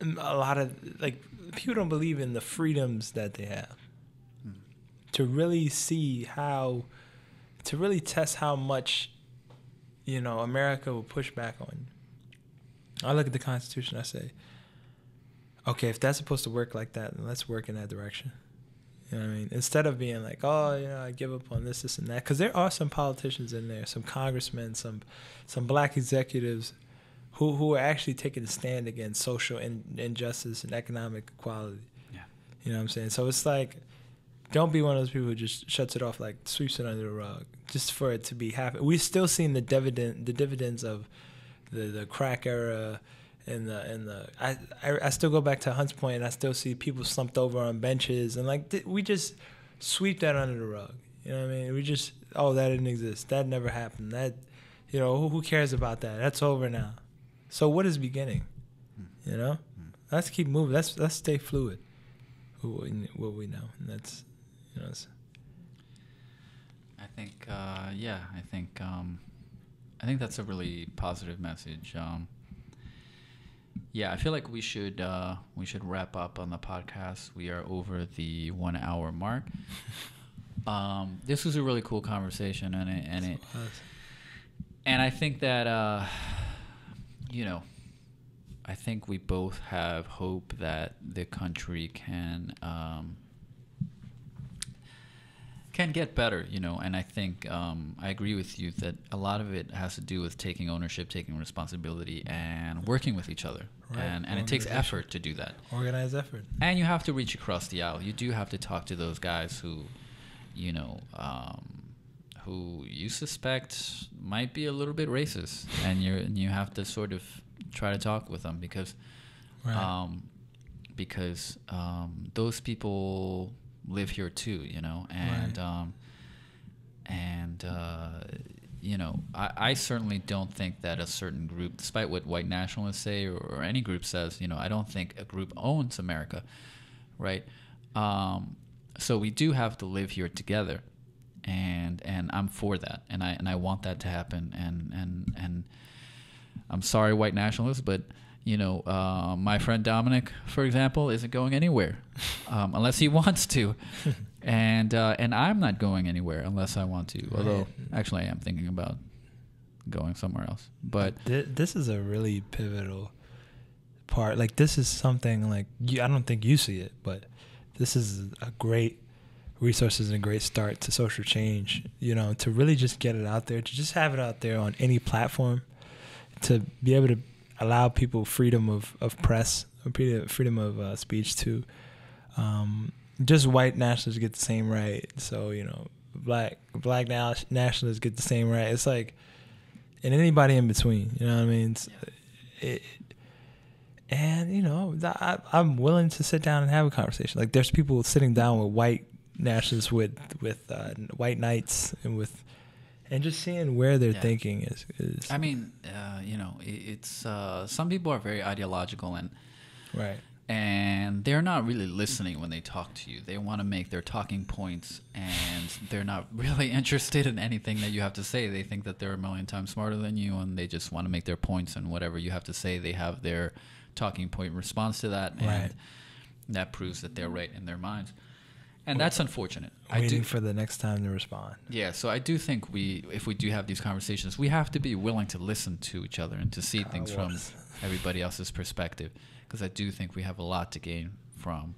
[SPEAKER 4] a lot of, like, people don't believe in the freedoms that they have. To really see how, to really test how much, you know, America will push back on you. I look at the Constitution, I say, okay, if that's supposed to work like that, then let's work in that direction. You know what I mean? Instead of being like, oh, you know, I give up on this and that. Because there are some politicians in there, some congressmen, some black executives who are actually taking a stand against social injustice and economic equality.
[SPEAKER 1] Yeah.
[SPEAKER 4] You know what I'm saying? So it's like, don't be one of those people who just shuts it off, like sweeps it under the rug, just for it to be happy. We've still seen the dividends of the crack era. I still go back to Hunts Point, and I still see people slumped over on benches, and like we just sweep that under the rug. You know what I mean? We just, oh, that didn't exist, that never happened, that, you know, who cares about that? That's over now. So what is beginning? You know, let's keep moving. Let's stay fluid. What we know, and that's, you know.
[SPEAKER 1] I think I think that's a really positive message. Yeah, I feel like we should wrap up on the podcast. We are over the 1 hour mark. This was a really cool conversation, and I think that you know, I think we both have hope that the country can get better, you know, and I think I agree with you that a lot of it has to do with taking ownership, taking responsibility, and working with each other. Right. And it takes effort to do that.
[SPEAKER 4] Organized effort.
[SPEAKER 1] And you have to reach across the aisle. You do have to talk to those guys who, you know, who you suspect might be a little bit racist, and you have to sort of try to talk with them because those people live here too, you know, and you know, I certainly don't think that a certain group, despite what white nationalists say or any group says, you know, I don't think a group owns America, right? So we do have to live here together, and I'm for that, and I want that to happen, and I'm sorry, white nationalists, but you know, my friend Dominick, for example, isn't going anywhere unless he wants to, and I'm not going anywhere unless I want to. Although, actually, I am thinking about going somewhere else. But
[SPEAKER 4] this is a really pivotal part. Like, this is something like I don't think you see it, but this is a great resources and a great start to social change. You know, to really just get it out there, to just have it out there on any platform, to be able to allow people freedom of press, freedom of speech too. Just white nationalists get the same right. So, you know, black nationalists get the same right. It's like, and anybody in between, you know what I mean? And, you know, I'm willing to sit down and have a conversation. Like, there's people sitting down with white nationalists, with white knights, and just seeing where their thinking is.
[SPEAKER 1] I mean, you know, it's some people are very ideological, and they're not really listening when they talk to you. They want to make their talking points, and they're not really interested in anything that you have to say. They think that they're a million times smarter than you, and they just want to make their points, and whatever you have to say, they have their talking point response to that, and that proves that they're right in their minds. And that's unfortunate.
[SPEAKER 4] Waiting for the next time to respond.
[SPEAKER 1] Yeah, so I do think if we do have these conversations, we have to be willing to listen to each other and to see things from everybody else's perspective, because I do think we have a lot to gain from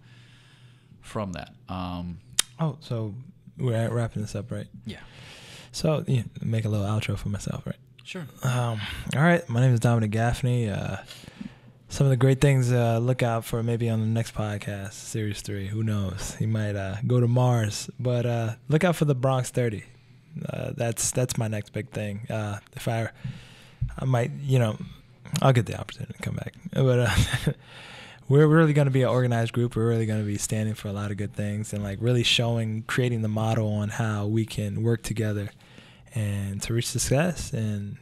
[SPEAKER 1] that.
[SPEAKER 4] So we're wrapping this up, right?
[SPEAKER 1] Yeah.
[SPEAKER 4] So make a little outro for myself, right?
[SPEAKER 1] Sure.
[SPEAKER 4] All right. My name is Dominick Gaffney. Some of the great things look out for maybe on the next podcast, Series 3. Who knows? He might go to Mars. But look out for the Bronx 30. That's my next big thing. If I might, I'll get the opportunity to come back. But we're really going to be an organized group. We're really going to be standing for a lot of good things and like really creating the model on how we can work together and to reach success. And,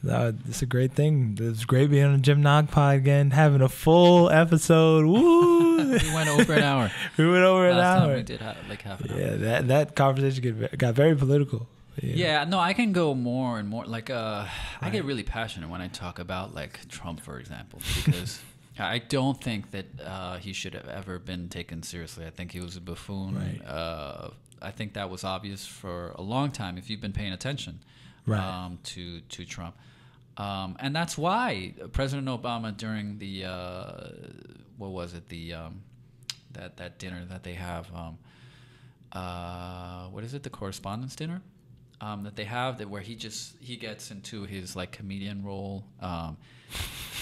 [SPEAKER 4] it's a great thing. It's great being on the Jim Nog Pod again, having a full episode. Woo!
[SPEAKER 1] We went over an hour.
[SPEAKER 4] Last
[SPEAKER 1] time we did like half an hour.
[SPEAKER 4] Yeah, that conversation got very political.
[SPEAKER 1] Yeah, no, I can go more and more. Like, I get really passionate when I talk about like Trump, for example, because I don't think that he should have ever been taken seriously. I think he was a buffoon.
[SPEAKER 4] Right.
[SPEAKER 1] I think that was obvious for a long time if you've been paying attention to Trump. And that's why President Obama during the what was it, the that dinner that they have, what is it, the correspondence dinner that they have, that where he gets into his like comedian role,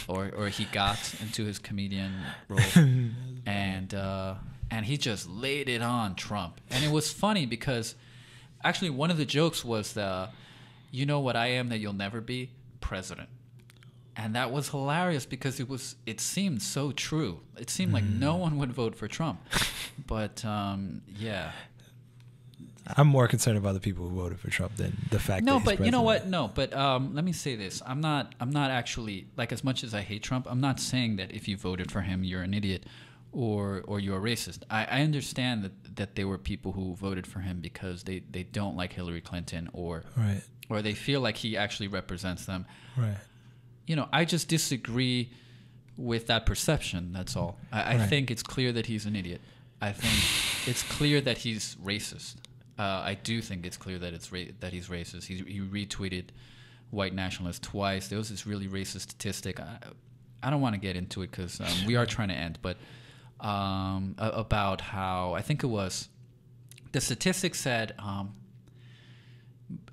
[SPEAKER 1] or he got into his comedian role, and he just laid it on Trump. And it was funny because actually one of the jokes was you know what I am that you'll never be? President. And that was hilarious because it seemed so true. It seemed like no one would vote for Trump. But yeah.
[SPEAKER 4] I'm more concerned about the people who voted for Trump than the fact that he's president.
[SPEAKER 1] You know what? No, but let me say this. I'm not actually, like, as much as I hate Trump, I'm not saying that if you voted for him you're an idiot or you're a racist. I understand that there were people who voted for him because they don't like Hillary Clinton or they feel like he actually represents them.
[SPEAKER 4] Right.
[SPEAKER 1] I just disagree with that perception, that's all. I think it's clear that he's an idiot. I think it's clear that he's racist. I do think it's clear that that he's racist. He retweeted white nationalists twice. There was this really racist statistic. I don't want to get into it because we are trying to end, but about how, I think it was, the statistic said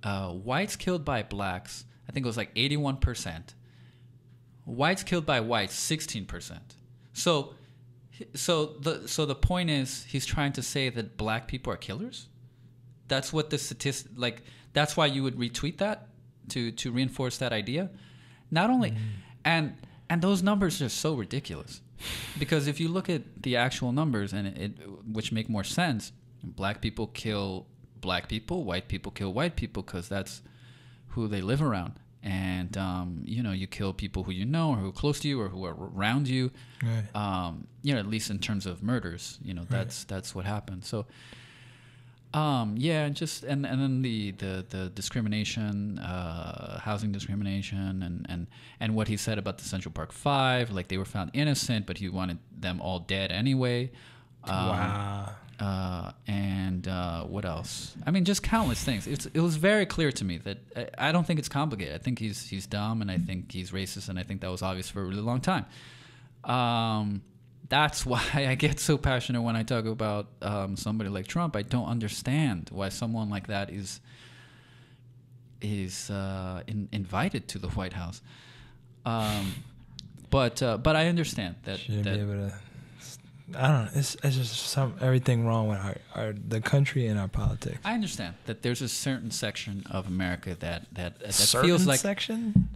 [SPEAKER 1] whites killed by blacks, I think it was like 81%. Whites killed by whites, 16%. So the point is, he's trying to say that black people are killers. That's what the statistic, like, that's why you would retweet that to reinforce that idea. Not only, and those numbers are so ridiculous, because if you look at the actual numbers and which make more sense, black people kill black people, white people kill white people because that's who they live around. And, you kill people who you know or who are close to you or who are around you,
[SPEAKER 4] right.
[SPEAKER 1] At least in terms of murders, that's what happened. So, and then the discrimination, housing discrimination and what he said about the Central Park Five, like they were found innocent, but he wanted them all dead anyway.
[SPEAKER 4] Wow.
[SPEAKER 1] And what else? I mean, just countless things. It was very clear to me that I don't think it's complicated. I think he's dumb, and I think he's racist, and I think that was obvious for a really long time. That's why I get so passionate when I talk about somebody like Trump. I don't understand why someone like that is invited to the White House. But I understand that.
[SPEAKER 4] Shouldn't be able to. I don't know. It's just everything wrong with the country and our politics.
[SPEAKER 1] I understand that there's a certain section of America that
[SPEAKER 4] certain
[SPEAKER 1] feels like
[SPEAKER 4] section.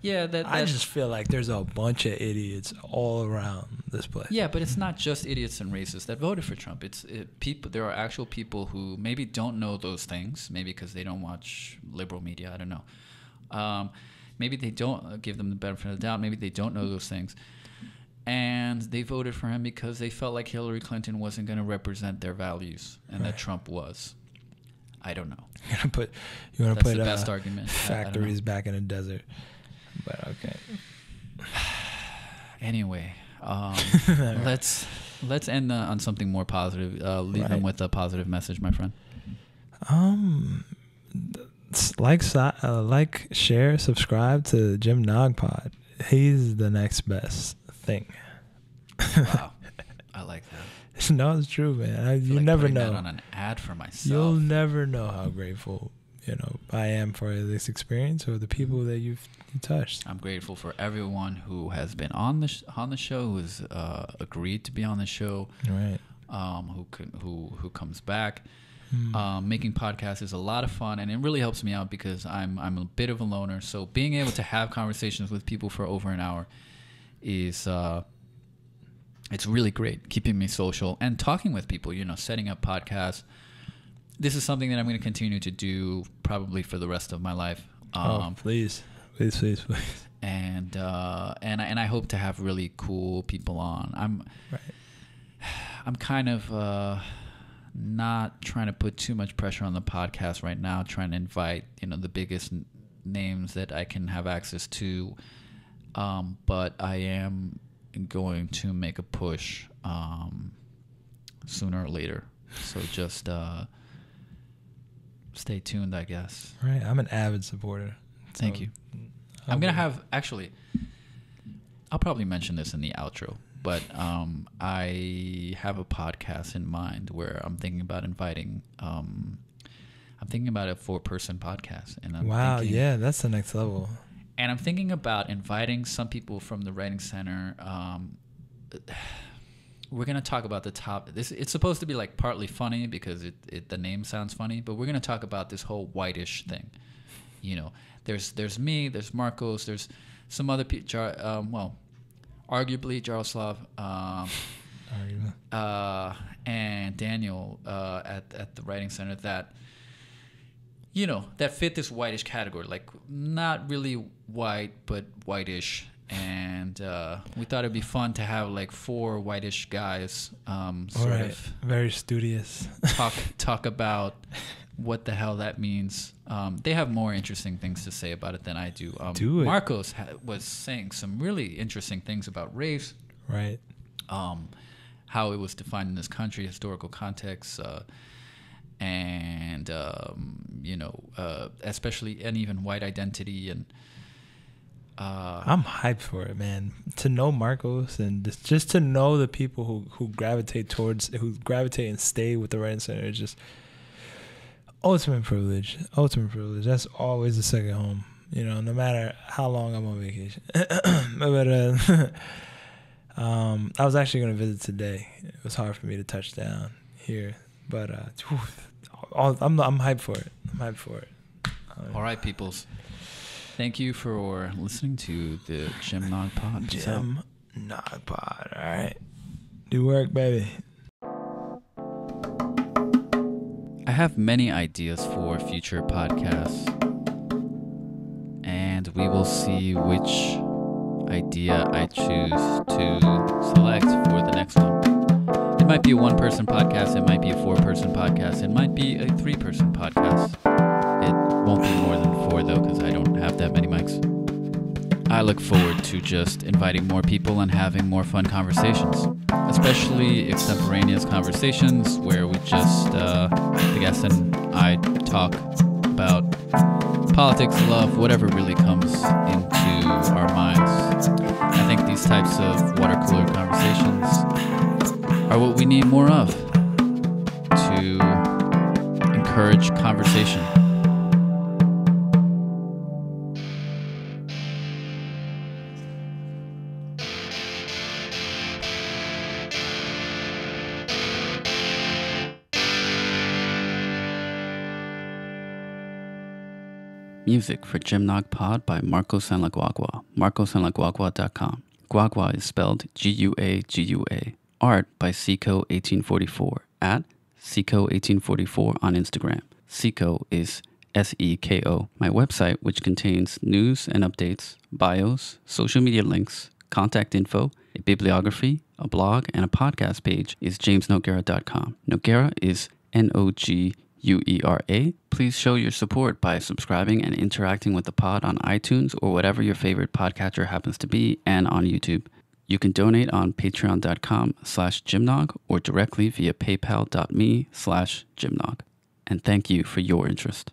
[SPEAKER 1] Yeah,
[SPEAKER 4] I just feel like there's a bunch of idiots all around this place.
[SPEAKER 1] Yeah, but it's not just idiots and racists that voted for Trump. People. There are actual people who maybe don't know those things, maybe because they don't watch liberal media. I don't know. Maybe they don't give them the benefit of the doubt. Maybe they don't know those things. And they voted for him because they felt like Hillary Clinton wasn't going to represent their values, and that Trump was. I don't know.
[SPEAKER 4] You want to put
[SPEAKER 1] the best argument.
[SPEAKER 4] Factories back in the desert. But okay.
[SPEAKER 1] Anyway, let's end on something more positive. Leave them with a positive message, my friend.
[SPEAKER 4] Like, share, subscribe to Jim Nog Pod. He's the next best thing.
[SPEAKER 1] Wow, I like that.
[SPEAKER 4] No, it's true, man.
[SPEAKER 1] I feel
[SPEAKER 4] You
[SPEAKER 1] like
[SPEAKER 4] never
[SPEAKER 1] putting
[SPEAKER 4] know.
[SPEAKER 1] that on an ad for myself.
[SPEAKER 4] You'll never know how grateful I am for this experience or the people that you touched.
[SPEAKER 1] I'm grateful for everyone who has been on the show, who's agreed to be on the show,
[SPEAKER 4] Right.
[SPEAKER 1] Who comes back. Making podcasts is a lot of fun, and it really helps me out because I'm a bit of a loner. So being able to have conversations with people for over an hour is it's really great, keeping me social and talking with people. Setting up podcasts. This is something that I'm going to continue to do probably for the rest of my life.
[SPEAKER 4] Please.
[SPEAKER 1] And I hope to have really cool people on. I'm kind of not trying to put too much pressure on the podcast right now. Trying to invite the biggest names that I can have access to, but I am going to make a push sooner or later. So just stay tuned, I guess.
[SPEAKER 4] Right. I'm an avid supporter.
[SPEAKER 1] Thank you. I'm going to have, actually, I'll probably mention this in the outro, but I have a podcast in mind where I'm thinking about inviting, I'm thinking about a 4-person podcast. And
[SPEAKER 4] yeah, that's the next level.
[SPEAKER 1] And I'm thinking about inviting some people from the Writing Center. We're going to talk about it's supposed to be like partly funny because the name sounds funny, but we're going to talk about this whole whitish thing. There's me, there's Marcos, there's some other people, arguably Jaroslav, and Daniel at the Writing Center that fit this whitish category, like not really white, but whitish. And we thought it'd be fun to have like 4 whitish guys sort of
[SPEAKER 4] very studious
[SPEAKER 1] talk about what the hell that means. They have more interesting things to say about it than I do. Marcos was saying some really interesting things about race,
[SPEAKER 4] right?
[SPEAKER 1] How it was defined in this country, historical context, and especially and even white identity. And
[SPEAKER 4] I'm hyped for it, man. To know Marcos and just to know the people who gravitate and stay with the Writing Center is just ultimate privilege. That's always the second home, no matter how long I'm on vacation. But I was actually going to visit today. It was hard for me to touch down here, but I'm hyped for it.
[SPEAKER 1] All right, peoples. Thank you for listening to the Jim Nog Pod.
[SPEAKER 4] Jim Nog Pod. All right. Do work, baby.
[SPEAKER 1] I have many ideas for future podcasts, and we will see which idea I choose to select for the next one. It might be a 1-person podcast. It might be a 4-person podcast. It might be a 3-person podcast. It won't be more than 4, though, because I don't have that many mics. I look forward to just inviting more people and having more fun conversations, especially extemporaneous conversations where we just, the guest and I talk about politics, love, whatever really comes into our minds. I think these types of water cooler conversations are what we need more of to encourage conversation. Music for Jim Nog Pod by Marcos and La Guagua. MarcosandLaGuagua.com. Guagua is spelled Guagua. Art by Seco1844 at Seco1844 on Instagram. Seco is SEKO. My website, which contains news and updates, bios, social media links, contact info, a bibliography, a blog, and a podcast page, is jamesnoguera.com. Noguera is Noguera. Please show your support by subscribing and interacting with the pod on iTunes or whatever your favorite podcatcher happens to be, and on YouTube. You can donate on patreon.com/Jimnog or directly via paypal.me/Jimnog. And thank you for your interest.